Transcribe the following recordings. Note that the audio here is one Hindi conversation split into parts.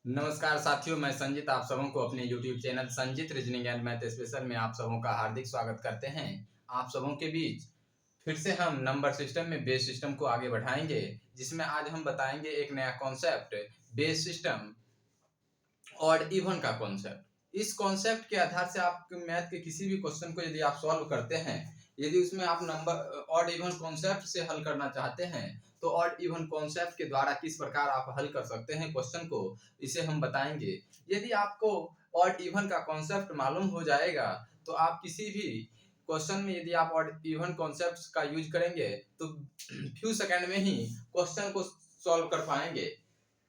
नमस्कार साथियों, मैं संजीत आप सबों को अपने YouTube channel Sanjeet reasoning and math special में आप सबों का हार्दिक स्वागत करते हैं। आप सबों के बीच फिर से हम नंबर सिस्टम में बेस सिस्टम को आगे बढ़ाएंगे, जिसमें आज हम बताएंगे एक नया कॉन्सेप्ट बेस सिस्टम और इवन का कॉन्सेप्ट। इस कॉन्सेप्ट के आधार से आप मैथ के किसी भी क्वेश्चन को यदि आप सॉल्व करते हैं, यदि उसमें आप नंबर ऑड इवन कॉन्सेप्ट से हल करना चाहते हैं, तो ऑड इवन कॉन्सेप्ट के द्वारा किस प्रकार आप हल कर सकते हैं क्वेश्चन को, इसे हम बताएंगे। यदि आपको ऑड इवन का कॉन्सेप्ट मालूम हो जाएगा, तो आप किसी भी क्वेश्चन में यदि आप ऑड इवन कॉन्सेप्ट का यूज करेंगे तो फ्यू सेकंड में ही क्वेश्चन को सॉल्व कर पाएंगे।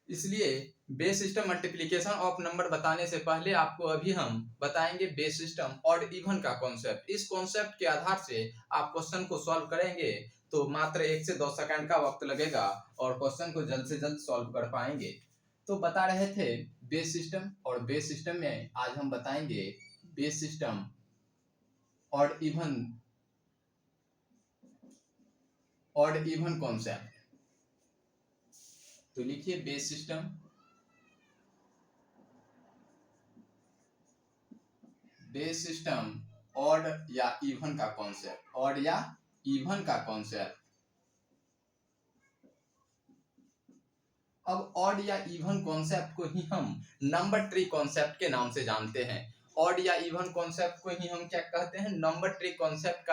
इसलिए base system multiplication of number बताने से पहले आपको अभी हम बताएंगे बेस सिस्टम और इवन का कॉन्सेप्ट। इस कॉन्सेप्ट के आधार से आप क्वेश्चन को सॉल्व करेंगे तो मात्र 1 से 2 सेकंड का वक्त लगेगा और क्वेश्चन को जल्द से जल्द सॉल्व कर पाएंगे। तो बता रहे थे बेस सिस्टम, और बेस सिस्टम में आज हम बताएंगे बेस सिस्टम और इवन कॉन्सेप्ट। तो लिखिए बेस सिस्टम ऑड या इवन का कॉन्सेप्ट, ऑड या इवन का कॉन्सेप्ट। अब ऑड या इवन कॉन्सेप्ट को ही हम नंबर ट्री कॉन्सेप्ट के नाम से जानते हैं। ऑड या इवन कॉन्सेप्ट को ही हम क्या कहते हैं, नंबर ट्री कॉन्सेप्ट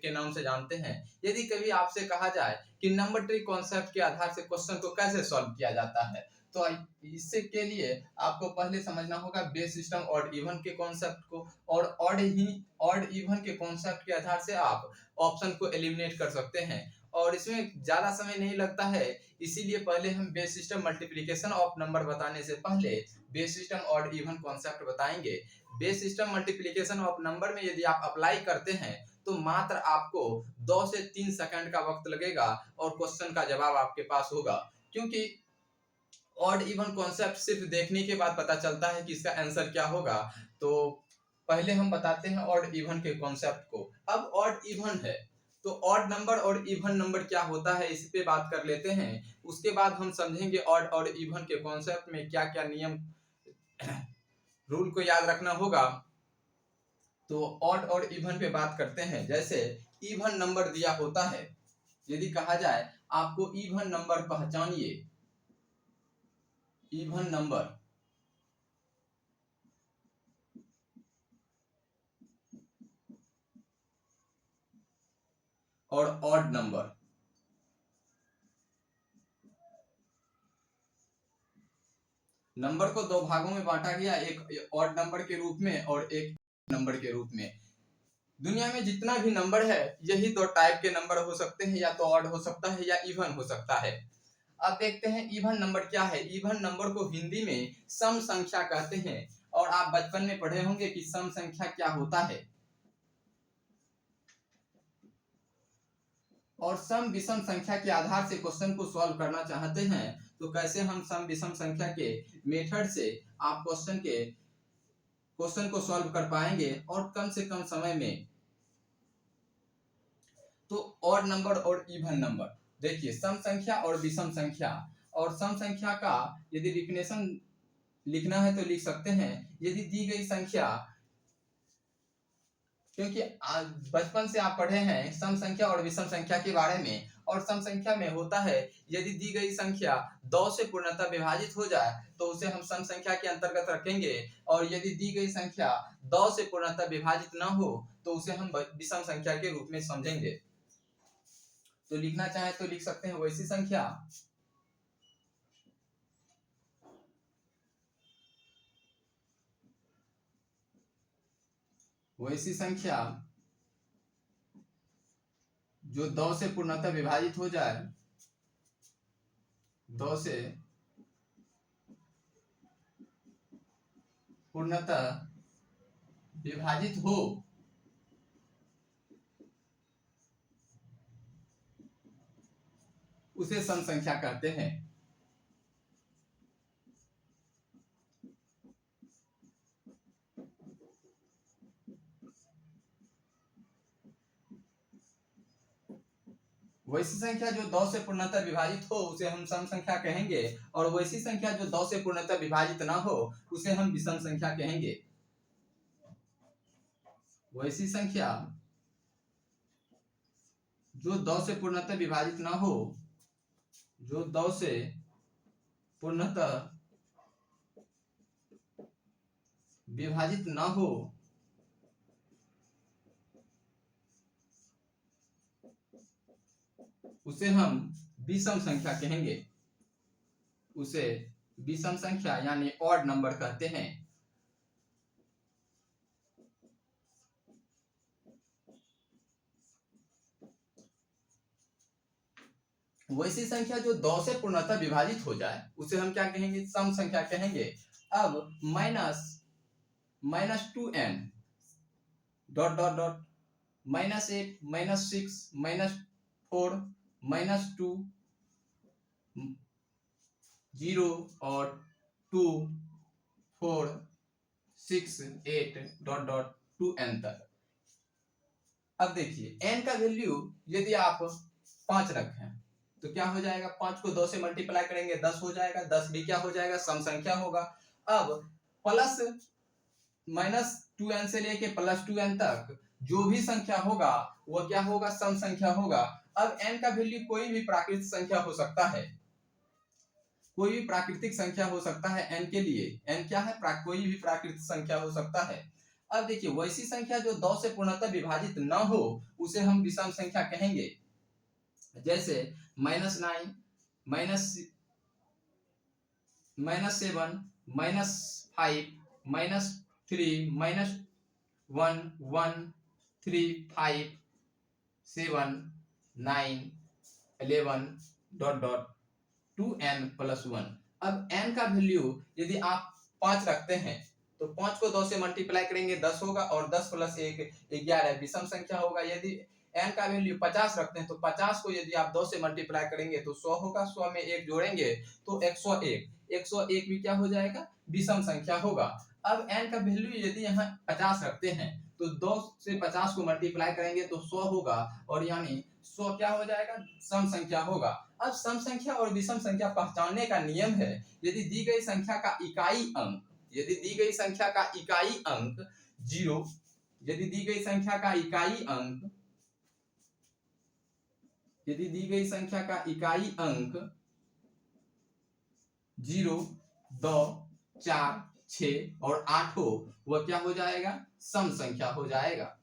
के नाम से जानते हैं। यदि कभी आपसे कहा जाए कि नंबर ट्री कॉन्सेप्ट के आधार से क्वेश्चन को कैसे सॉल्व किया जाता है, तो इससे के लिए आपको पहले समझना होगा बेस सिस्टम और इवन के कॉन्सेप्ट को, और ऑड इवन के कॉन्सेप्ट के आधार से आप ऑप्शन को एलिमिनेट कर सकते हैं और इसमें ज्यादा समय नहीं लगता है। इसीलिए पहले हम base system multiplication of number बताने से पहले बेस सिस्टम और इवन कॉन्सेप्ट बताएंगे। Base system multiplication of number में यदि आप अप्लाई करते हैं तो मात्र आपको 2 से 3 सेकंड का वक्त लगेगा और क्वेश्चन का जवाब आपके पास होगा, क्योंकि ऑड इवन कॉन्सेप्ट सिर्फ देखने के बाद पता चलता है कि इसका आंसर क्या होगा। तो पहले हम बताते हैं ऑड इवन के कॉन्सेप्ट को। अब ऑड इवन है तो ऑड नंबर और इवन नंबर क्या होता है, इस पे बात कर लेते हैं। उसके बाद हम समझेंगे ऑड और इवन के कॉन्सेप्ट में क्या क्या नियम रूल को याद रखना होगा। तो ऑड और इवन पे बात करते हैं। जैसे इवन नंबर दिया होता है, यदि कहा जाए आपको इवन नंबर पहचानिए, इवन नंबर और ऑड नंबर। नंबर को दो भागों में बांटा गया, एक ऑड नंबर के रूप में और एक नंबर के रूप में। दुनिया में जितना भी नंबर है, यही दो टाइप के नंबर हो सकते हैं, या तो ऑड हो सकता है या इवन हो सकता है। अब देखते हैं इवन नंबर क्या है। इवन नंबर को हिंदी में सम संख्या कहते हैं, और आप बचपन में पढ़े होंगे कि सम संख्या क्या होता है। और सम विषम संख्या के आधार से क्वेश्चन को सॉल्व करना चाहते हैं तो कैसे हम सम विषम संख्या के मेथड से आप क्वेश्चन को सॉल्व कर पाएंगे और कम से कम समय में। तो ऑड नंबर और इवन नंबर देखिए, सम संख्या और विषम संख्या। और सम संख्या का यदि डिफिनेशन लिखना है तो लिख सकते हैं, यदि दी गई संख्या, क्योंकि बचपन से आप पढ़े हैं सम संख्या और विषम संख्या के बारे में। और सम संख्या में होता है, यदि दी गई संख्या 2 से पूर्णतः विभाजित हो जाए तो उसे हम सम संख्या के अंतर्गत रखेंगे, और यदि दी गई संख्या 2 से पूर्णतः विभाजित न हो तो उसे हम विषम संख्या के रूप में समझेंगे। तो लिखना चाहे तो लिख सकते हैं वैसी संख्या जो 2 से पूर्णतः विभाजित हो जाए, 2 से पूर्णतः विभाजित हो, उसे सम संख्या कहते हैं। वैसी संख्या जो 2 से पूर्णतः विभाजित हो उसे हम सम संख्या कहेंगे, और वैसी संख्या जो 2 से पूर्णतः विभाजित ना हो उसे हम विषम संख्या कहेंगे। वैसी संख्या जो 2 से पूर्णतः विभाजित ना हो, जो 2 से पूर्णतः विभाजित ना हो उसे हम विषम संख्या कहेंगे। उसे विषम संख्या यानी ऑड नंबर कहते हैं। वैसी संख्या जो 2 से पूर्णतः विभाजित हो जाए उसे हम क्या कहेंगे? सम संख्या कहेंगे। अब -2n डॉट डॉट डॉट -8 -6 -4 -2 0 और 2 4 6 8 डॉट डॉट 2n तक। अब देखिए n का वैल्यू यदि आप 5 रखें तो क्या हो जाएगा? 5 को 2 से मल्टीप्लाई करेंगे 10 हो जाएगा। 10 भी क्या हो जाएगा? सम संख्या होगा। अब प्लस -2n से लेके +2n तक जो भी संख्या होगा वह क्या होगा? सम संख्या होगा। अब n का वैल्यू कोई भी प्राकृतिक संख्या हो सकता है, कोई भी प्राकृतिक संख्या हो सकता है। n के लिए n क्या है? कोई भी प्राकृतिक संख्या हो सकता है। अब देखिए वैसी संख्या जो 2 से पूर्णतः विभाजित न हो उसे हम विषम संख्या कहेंगे। जैसे -9 -7 -5 -3 -1 1 3 5 7 9 11 डॉट डॉट 2n + 1। अब n का वैल्यू यदि आप 5 रखते हैं तो 5 को 2 से मल्टीप्लाई करेंगे 10 होगा, और 10 + 1 11 विषम संख्या होगा। यदि n का वैल्यू 50 रखते हैं तो 50 को यदि आप 2 से मल्टीप्लाई करेंगे तो 100 होगा। 100 में 1 जोड़ेंगे तो 101। 101 भी क्या हो जाएगा? विषम संख्या होगा। अब n का वैल्यू यदि यहाँ 50 रखते हैं तो 2 से 50 को मल्टीप्लाई करेंगे तो 100 होगा, और यानी 100 क्या हो जाएगा? सम संख्या होगा। अब सम संख्या और विषम संख्या पहचानने का नियम है, यदि दी गई संख्या का इकाई अंक 0, यदि दी गई संख्या का इकाई अंक 0, 2, 4, 6 और 8 हो, वह क्या हो जाएगा? सम संख्या हो जाएगा।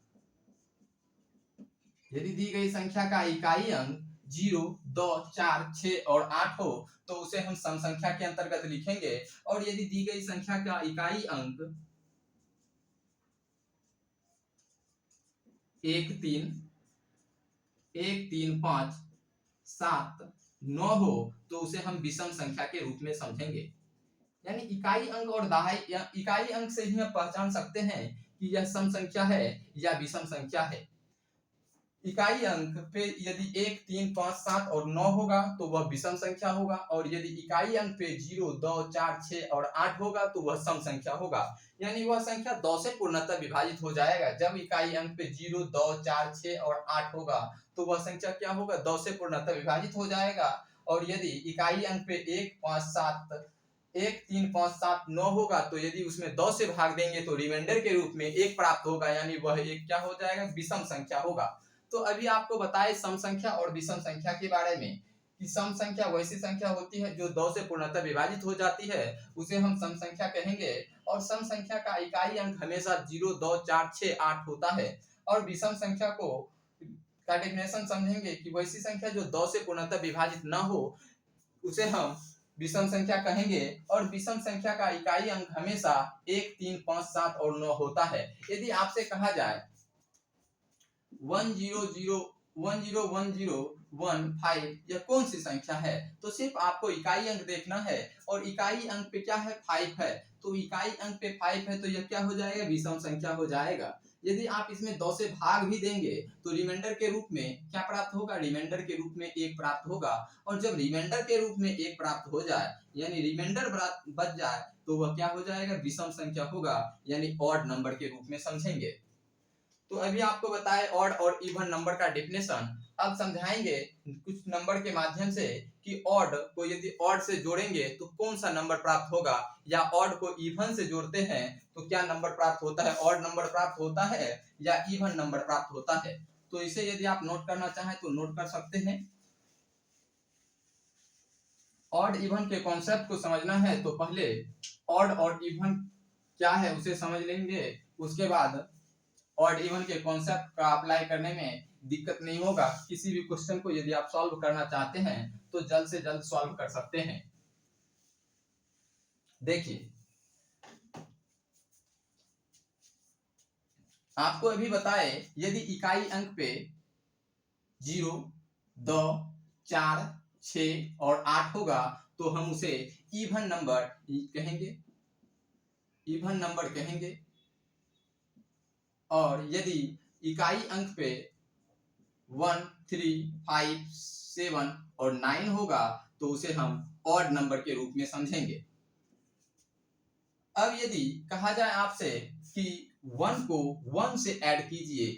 यदि दी गई संख्या का इकाई अंक 0, 2, 4, 6 और 8 हो तो उसे हम सम संख्या के अंतर्गत लिखेंगे। और यदि दी गई संख्या का इकाई अंक 1, 3, 5, 7, 9 हो तो उसे हम विषम संख्या के रूप में समझेंगे। यानी इकाई अंक और इकाई अंक से ही हम पहचान सकते हैं कि यह सम संख्या है या विषम संख्या है। इकाई अंक पे यदि 1, 3, 5, 7 और 9 होगा तो वह विषम संख्या होगा, और यदि इकाई अंक पे 0, 2, 4, 6 और 8 होगा तो वह सम संख्या होगा। यानी वह संख्या 2 से पूर्णतः विभाजित हो जाएगा। जब इकाई अंक पे 0, 2, 4, 6 और 8 होगा तो वह संख्या क्या होगा? 2 से पूर्णतः विभाजित हो जाएगा। और यदि इकाई अंक पे 1, 3, 5, 7, 9 होगा तो यदि उसमें 2 से भाग देंगे तो रिमाइंडर के रूप में 1 प्राप्त होगा, यानी वह एक क्या हो जाएगा? विषम संख्या होगा। तो अभी आपको बताए सम संख्या और विषम संख्या के बारे में कि सम संख्या वैसी संख्या होती है जो 2 से पूर्णतः विभाजित हो जाती है, उसे हम सम संख्या कहेंगे। और सम संख्या का इकाई अंक हमेशा 0, 2, 4, 6, 8 होता है। और विषम संख्या का डेफिनेशन समझेंगे कि वैसी संख्या जो 2 से पूर्णतः विभाजित न हो उसे हम विषम संख्या कहेंगे। और विषम संख्या का इकाई अंक हमेशा 1, 3, 5, 7 और 9 होता है। यदि आपसे कहा जाए 1001015 यह कौन सी संख्या है, तो सिर्फ आपको इकाई अंक देखना है, और इकाई अंक पे क्या है? 5 है। तो इकाई अंक पे 5 है तो यह क्या हो जाएगा? विषम संख्या हो जाएगा। यदि आप इसमें 2 से भाग भी देंगे तो रिमाइंडर के रूप में क्या प्राप्त होगा? रिमाइंडर के रूप में 1 प्राप्त होगा। और जब रिमाइंडर के रूप में 1 प्राप्त हो जाए यानी रिमाइंडर बच जाए तो वह क्या हो जाएगा? विषम संख्या होगा, यानी ऑड नंबर के रूप में समझेंगे। तो अभी आपको बताए ऑड और इवन नंबर का डेफिनेशन। अब समझाएंगे कुछ नंबर के माध्यम से कि ऑड को यदि ऑड से जोड़ेंगे तो कौन सा नंबर प्राप्त होगा, या ऑड को इवन से जोड़ते हैं तो क्या नंबर प्राप्त होता है, ऑड नंबर प्राप्त होता है या इवन नंबर प्राप्त होता है। तो इसे यदि आप नोट करना चाहें तो नोट कर सकते हैं। ऑड इवन के कॉन्सेप्ट को समझना है तो पहले ऑड और इवन क्या है उसे समझ लेंगे, उसके बाद ऑड इवन के कॉन्सेप्ट का अप्लाई करने में दिक्कत नहीं होगा। किसी भी क्वेश्चन को यदि आप सॉल्व करना चाहते हैं तो जल्द से जल्द सॉल्व कर सकते हैं। देखिए आपको अभी बताए यदि इकाई अंक पे 0, 2, 4, 6 और 8 होगा तो हम उसे इवन नंबर कहेंगे, इवन नंबर कहेंगे। और यदि इकाई अंक पे 1, 3, 5, 7 और 9 होगा तो उसे हम ऑड नंबर के रूप में समझेंगे। अब यदि कहा जाए आपसे कि 1 को 1 से ऐड कीजिए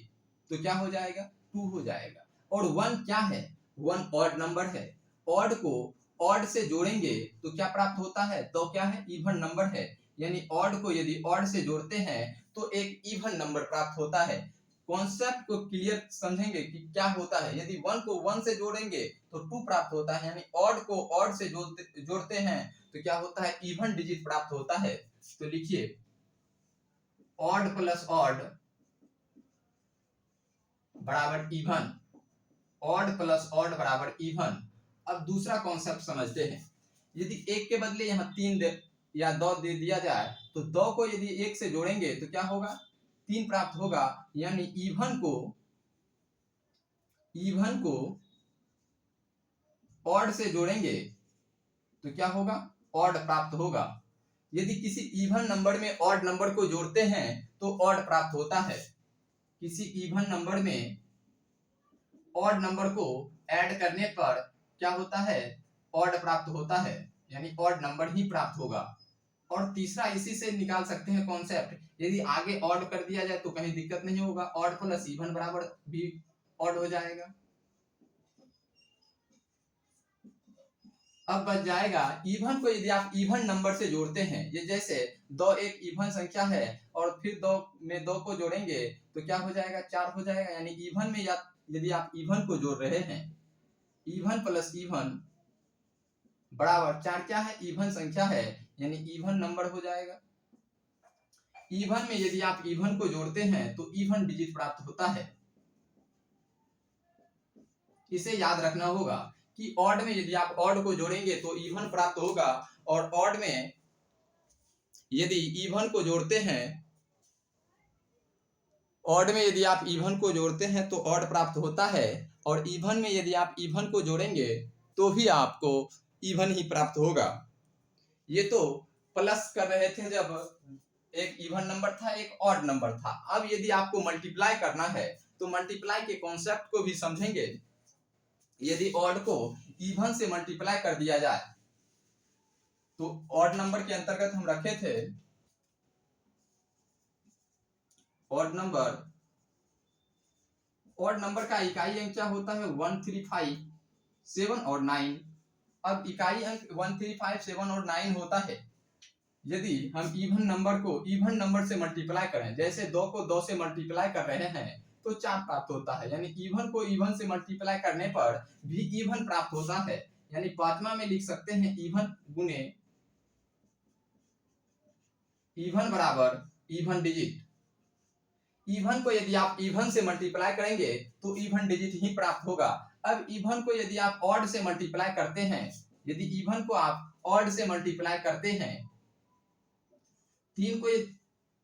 तो क्या हो जाएगा, 2 हो जाएगा। और 1 क्या है, 1 ऑड नंबर है। ऑड को ऑड से जोड़ेंगे तो क्या प्राप्त होता है, तो क्या है, इवन नंबर है। यानी ऑड को यदि ऑड से जोड़ते हैं तो एक इवन नंबर प्राप्त होता है। कॉन्सेप्ट को क्लियर समझेंगे कि क्या होता है। यदि 1 को 1 से जोड़ेंगे तो 2 प्राप्त होता है, यानी ऑड को ऑड से जोड़ते हैं तो क्या होता है, इवन डिजिट प्राप्त होता है। तो लिखिए ऑड प्लस ऑड बराबर इवन, ऑड प्लस ऑड बराबर इवन। अब दूसरा कॉन्सेप्ट समझते हैं। यदि एक के बदले यहाँ 3 या 2 दे दिया जाए तो 2 को यदि 1 से जोड़ेंगे तो क्या होगा, 3 प्राप्त होगा। यानी इवन को ऑड से जोड़ेंगे तो क्या होगा, ऑड प्राप्त होगा। यदि किसी इवन नंबर में ऑड नंबर को जोड़ते हैं तो ऑड प्राप्त होता है। किसी इवन नंबर में ऑड नंबर को ऐड करने पर क्या होता है, ऑड प्राप्त होता है, यानी ऑड नंबर ही प्राप्त होगा। और तीसरा इसी से निकाल सकते हैं कॉन्सेप्ट, यदि आगे ऑड कर दिया जाए तो कहीं दिक्कत नहीं होगा, ऑड प्लस इवन बराबर भी ऑड हो जाएगा। अब बच जाएगा इवन को यदि आप इवन नंबर से जोड़ते हैं, ये जैसे 2 एक इवन संख्या है और फिर 2 में 2 को जोड़ेंगे तो क्या हो जाएगा, 4 हो जाएगा। यानी इवन में यदि आप इवन को जोड़ रहे हैं, इवन प्लस इवन बराबर 4 क्या है, इवन संख्या है, यानी इवन नंबर हो जाएगा। इवन में यदि आप इवन को जोड़ते हैं तो इवन डिजिट प्राप्त होता है। इसे याद रखना होगा कि ऑड में यदि आप ऑड को जोड़ेंगे तो इवन प्राप्त होगा, और ऑड में यदि इवन को जोड़ते हैं, ऑड में यदि आप इवन को जोड़ते हैं तो ऑड प्राप्त होता है, और इवन में यदि आप इवन को जोड़ेंगे तो भी आपको इवन ही प्राप्त होगा। ये तो प्लस कर रहे थे जब एक इवन नंबर था एक ऑड नंबर था। अब यदि आपको मल्टीप्लाई करना है तो मल्टीप्लाई के कॉन्सेप्ट को भी समझेंगे। यदि ऑड को इवन से मल्टीप्लाई कर दिया जाए तो ऑड नंबर के अंतर्गत हम रखे थे ऑड नंबर का इकाई अंक क्या होता है, 1, 3, 5, 7 और 9। अब इकाई अंक 1, 3, 5, 7 और 9 होता है। यदि हम इवन नंबर को इवन नंबर से मल्टीप्लाई करें, जैसे 2 को 2 से मल्टीप्लाई कर रहे हैं तो 4 प्राप्त होता है। यानी इवन को इवन से मल्टीप्लाई करने पर भी इवन प्राप्त होता है। यानी पांचवा में लिख सकते हैं इवन गुने इवन बराबर इवन डिजिट। इवन को यदि आप इवन से मल्टीप्लाई करेंगे तो इवन डिजिट ही प्राप्त होगा। अब इवन को यदि आप ऑड से मल्टीप्लाई करते हैं, यदि इवन को आप ऑड से मल्टीप्लाई करते हैं, 3 को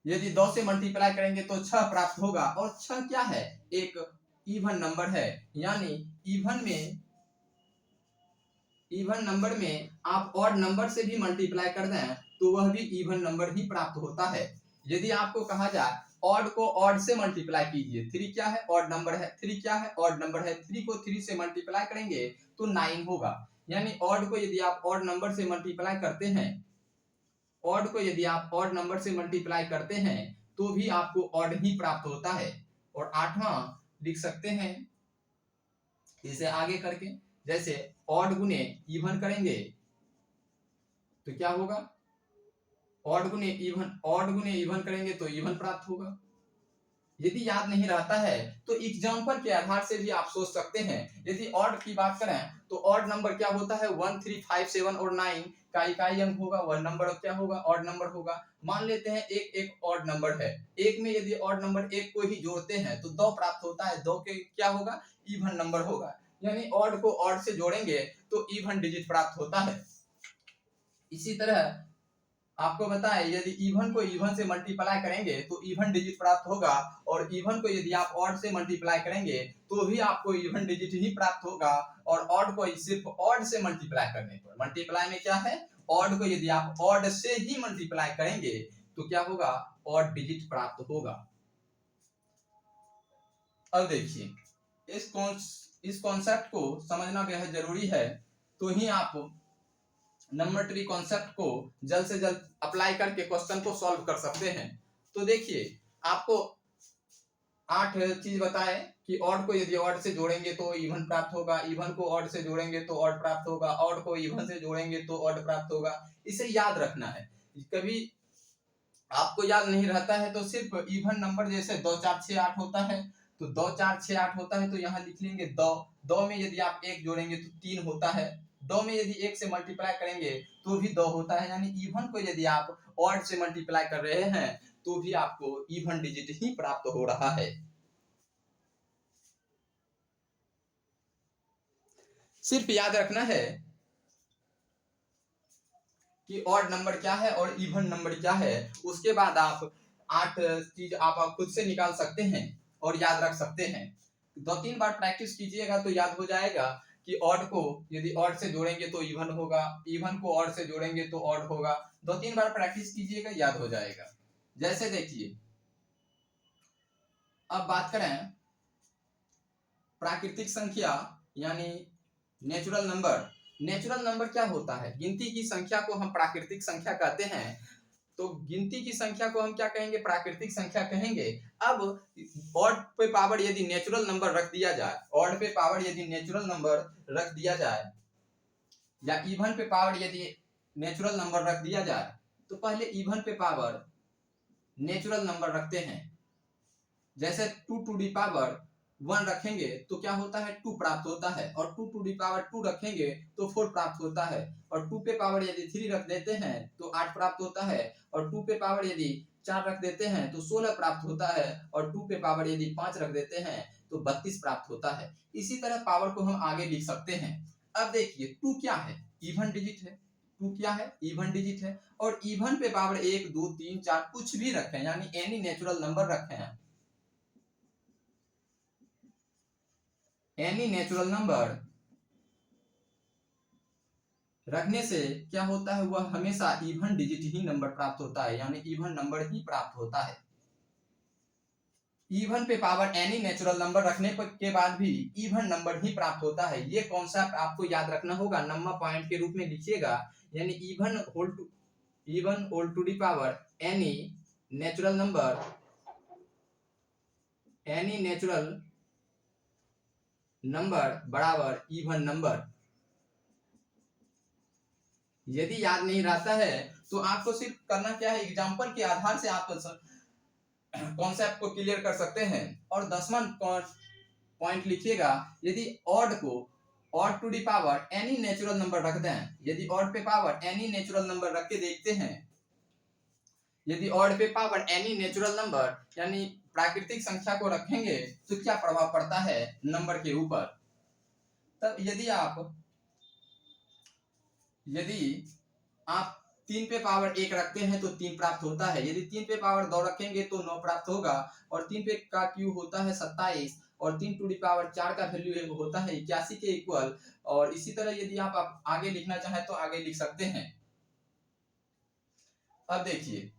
यदि 2 से मल्टीप्लाई करेंगे तो 6 प्राप्त होगा। और 6 क्या है, एक इवन नंबर है। यानी इवन नंबर में आप ऑड नंबर से भी मल्टीप्लाई कर दें तो वह भी इवन नंबर ही प्राप्त होता है। यदि आपको कहा जाए ऑड को ऑड से मल्टीप्लाई कीजिए, 3 क्या है, ऑड नंबर है, 3 क्या है, ऑड नंबर है, 3 को 3 से मल्टीप्लाई करेंगे तो 9 होगा। यानी ऑड को यदि आप ऑड नंबर से मल्टीप्लाई करते हैं, ऑड को यदि आप ऑड नंबर से मल्टीप्लाई करते हैं तो भी आपको ऑड ही प्राप्त होता है। और 8वां लिख सकते हैं इसे आगे करके जैसे ऑड गुने इवन करेंगे तो क्या होगा, ऑड गुने इवन करेंगे तो इवन प्राप्त होगा। यदि याद नहीं रहता है तो एग्जाम्पल के आधार से भी आप सोच सकते हैं। यदि ऑड की बात करें तो ऑड नंबर क्या होता है, 1, 3, 5, 7 और 9 का इकाई अंक होगा, वह नंबर क्या होगा, ऑड नंबर होगा। मान लेते हैं एक ऑड नंबर है, एक में यदि ऑड नंबर एक को ही जोड़ते हैं तो 2 प्राप्त होता है, 2 के क्या होगा, इवन नंबर होगा। यानी ऑड को ऑड से जोड़ेंगे तो इवन डिजिट प्राप्त होता है। इसी तरह आपको बताएं, यदि इवन को इवन से मल्टीप्लाई करेंगे तो इवन डिजिट प्राप्त होगा, और इवन को यदि आप ऑड से मल्टीप्लाई करेंगे तो भी आपको इवन डिजिट ही प्राप्त होगा। और ऑड को सिर्फ ऑड से मल्टीप्लाई करने पर, मल्टीप्लाई में क्या है, ऑड को यदि आप ऑड से ही मल्टीप्लाई करेंगे तो क्या होगा, ऑड डिजिट प्राप्त होगा। अब देखिए, इस कॉन्सेप्ट को समझना बेहद जरूरी है, तो ही आप नंबर ट्री कॉन्सेप्ट को जल्द से जल्द अप्लाई करके क्वेश्चन को सॉल्व कर सकते हैं। तो देखिए, आपको 8 चीज बताए कि ऑड को यदि ऑड से जोड़ेंगे तो इवन प्राप्त होगा, इवन को ऑड से जोड़ेंगे तो ऑड प्राप्त होगा, ऑड को इवन से जोड़ेंगे तो ऑड प्राप्त होगा। इसे याद रखना है। कभी आपको याद नहीं रहता है तो सिर्फ इवन नंबर जैसे 2, 4, 6, 8 होता है, तो 2, 4, 6, 8 होता है तो यहाँ लिख लेंगे 2। 2 में यदि आप 1 जोड़ेंगे तो 3 होता है। 2 में यदि 1 से मल्टीप्लाई करेंगे तो भी 2 होता है। यानी इवन को यदि आप ऑड से मल्टीप्लाई कर रहे हैं तो भी आपको इवन डिजिट ही प्राप्त हो रहा है। सिर्फ याद रखना है कि ऑड नंबर क्या है और इवन नंबर क्या है। उसके बाद आप 8 चीज आप खुद से निकाल सकते हैं और याद रख सकते हैं। 2-3 बार प्रैक्टिस कीजिएगा तो याद हो जाएगा कि ऑड को यदि ऑड से जोड़ेंगे तो इवन होगा, इवन को ऑड से जोड़ेंगे तो ऑड होगा। 2-3 बार प्रैक्टिस कीजिएगा, याद हो जाएगा। जैसे देखिए, अब बात करें प्राकृतिक संख्या यानी नेचुरल नंबर। नेचुरल नंबर क्या होता है, गिनती की संख्या को हम प्राकृतिक संख्या कहते हैं। तो गिनती की संख्या को हम क्या कहेंगे, प्राकृतिक संख्या कहेंगे। अब ऑड पे पावर यदि नेचुरल नंबर रख दिया जाए, ऑड पे पावर यदि नेचुरल नंबर रख दिया जाए, या इवन पे पावर यदि नेचुरल नंबर रख दिया जाए, तो पहले इवन पे पावर नेचुरल नंबर रखते हैं। जैसे 2 टू दी पावर 1 रखेंगे तो क्या होता है, 2 प्राप्त होता है, और 2 टू दी पावर 2 रखेंगे तो 4 प्राप्त होता है, और 2 पे पावर यदि 3 रख देते हैं तो 8 प्राप्त होता है, और 2 पे पावर यदि 4 रख देते हैं तो 16 प्राप्त होता है, और 2 पे पावर यदि 5 रख देते हैं तो 32 प्राप्त होता है। इसी तरह पावर को हम आगे लिख सकते हैं। अब देखिए, 2 क्या है, इवन डिजिट है। 2 क्या है, इवन डिजिट है, और इवन पे पावर 1, 2, 3, 4 कुछ भी रखें, यानी एनी नेचुरल नंबर रखे हैं, एनी नेचुरल नंबर रखने से क्या होता है, वह हमेशा इवन डिजिट ही नंबर प्राप्त होता है, यानी इवन नंबर ही प्राप्त होता है। इवन पे पावर एनी नेचुरल नंबर रखने के बाद भी इवन नंबर ही प्राप्त होता है। ये कॉन्सेप्ट आपको याद रखना होगा, नंबर पॉइंट के रूप में लिखिएगा, यानी even whole to the power any natural number, any natural number बराबर इवन नंबर। यदि याद नहीं रहता है तो आपको सिर्फ करना क्या है, एग्जाम्पल के आधार से आप कॉन्सेप्ट को क्लियर कर सकते हैं। और 10वां पॉइंट लिखिएगा, यदि ऑड को odd to the power any natural number रख दें, यदि ऑड पे पावर एनी नेचुरल नंबर रख के देखते हैं, यदि ऑड पे पावर एनी नेचुरल नंबर यानी प्राकृतिक संख्या को रखेंगे तो क्या प्रभाव पड़ता है नंबर के ऊपर। तब यदि आप 3 पे पावर 1 रखते हैं तो 3 प्राप्त होता है, यदि 3 पे पावर 2 रखेंगे तो 9 प्राप्त होगा, और 3 पे का क्यूब होता है 27, और 3 टू दी पावर 4 का वैल्यू होता है 81 के इक्वल। और इसी तरह यदि आप आगे लिखना चाहें तो आगे लिख सकते हैं। अब देखिए,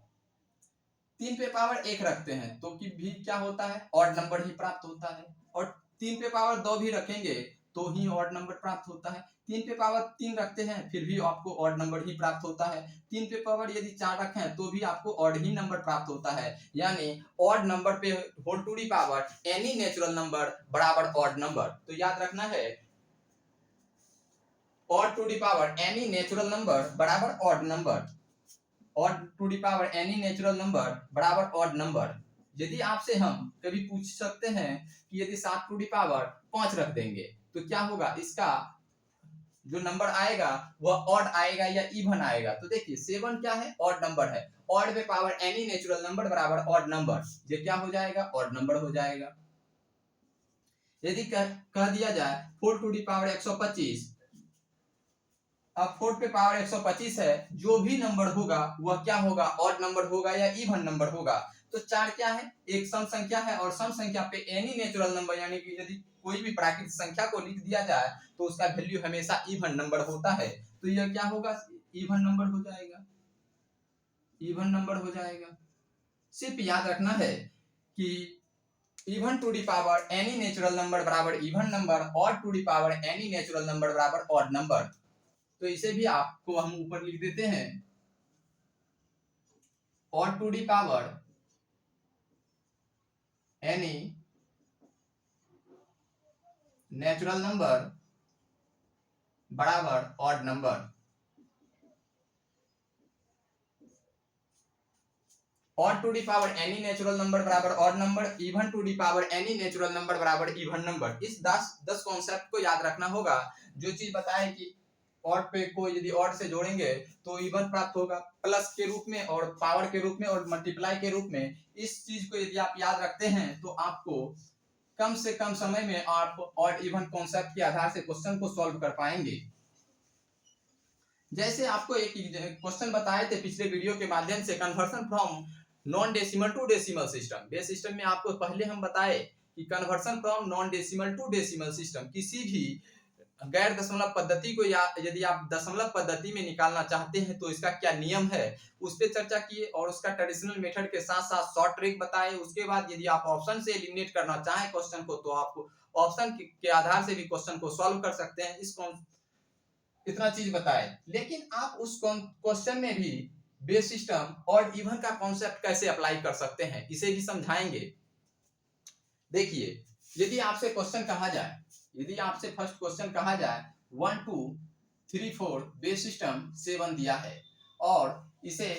3 पे पावर 1 रखते हैं तो भी क्या होता है, ऑड नंबर ही प्राप्त होता है, और 3 पे पावर 2 भी रखेंगे तो ही ऑड नंबर प्राप्त होता है। 3 पे पावर 3 रखते हैं फिर भी आपको ऑड नंबर ही प्राप्त होता है। 3 पे पावर यदि 4 रखें तो भी आपको ऑड ही नंबर प्राप्त होता है। यानी ऑड नंबर पे whole to the power any natural number बराबर ऑड नंबर। तो याद रखना है odd to the power any natural number बराबर odd number. Odd to the power any natural number बराबर ऑड नंबर। यदि आपसे हम कभी पूछ सकते हैं कि यदि 7 टू दी पावर 5 रख देंगे तो क्या होगा, इसका जो नंबर आएगा वह ऑड आएगा या इवन आएगा। तो देखिए 7 क्या है, ऑड नंबर है। ऑड पे पावर एनी नेचुरल नंबर बराबर ऑड नंबर, ये क्या हो जाएगा, ऑड नंबर हो जाएगा। यदि कह दिया जाए 4 टू दी पावर 125, अब 4 पे पावर 125 है, जो भी नंबर होगा वह क्या होगा, ऑड नंबर होगा या इवन नंबर होगा। तो 4 क्या है, एक सम संख्या है और सम संख्या पे एनी नेचुरल नंबर यानी कि यदि कोई भी प्राकृतिक संख्या को लिख दिया जाए तो उसका वैल्यू हमेशा इवन नंबर होता है। तो यह क्या होगा, इवन नंबर हो जाएगा, इवन नंबर हो जाएगा। सिर्फ याद रखना है कि even to the power any natural number बराबर even number, odd to the power any natural number बराबर ऑड नंबर। तो इसे भी आपको हम ऊपर लिख देते हैं, odd to the power any natural number बराबर odd number. Odd to the power any natural number बराबर odd number, even to the power any natural number बराबर इवन नंबर। इस 10 कॉन्सेप्ट को याद रखना होगा। जो चीज बताए कि ऑड पे को यदि ऑड से जोड़ेंगे तो इवन प्राप्त होगा, प्लस के रूप में और पावर के रूप में और मल्टीप्लाई के रूप में। इस चीज को यदि आप याद रखते हैं तो आपको कम से कम समय में आप ऑड इवन कॉन्सेप्ट के आधार से क्वेश्चन को सॉल्व कर पाएंगे। जैसे आपको एक क्वेश्चन बताए थे पिछले वीडियो के माध्यम से, conversion from non decimal to decimal system. Base system में आपको पहले हम बताए कि conversion from non decimal to decimal system, किसी भी गैर दशमलव पद्धति को या यदि आप दशमलव पद्धति में निकालना चाहते हैं तो इसका क्या नियम है उस पर चर्चा किए और उसका ट्रेडिशनल मेथड के साथ साथ शॉर्ट ट्रिक बताए। उसके बाद यदि आप ऑप्शन से एलिमिनेट करना चाहें क्वेश्चन को तो आप ऑप्शन के आधार से भी क्वेश्चन को सॉल्व कर सकते हैं। इतना चीज बताए, लेकिन आप उस क्वेश्चन में भी बेस सिस्टम और इवन का कॉन्सेप्ट कैसे अप्लाई कर सकते हैं इसे भी समझाएंगे। देखिए यदि आपसे क्वेश्चन कहा जाए, यदि आपसे फर्स्ट क्वेश्चन कहा जाए 1 2 3 4 बेस सिस्टम 7 दिया है और इसे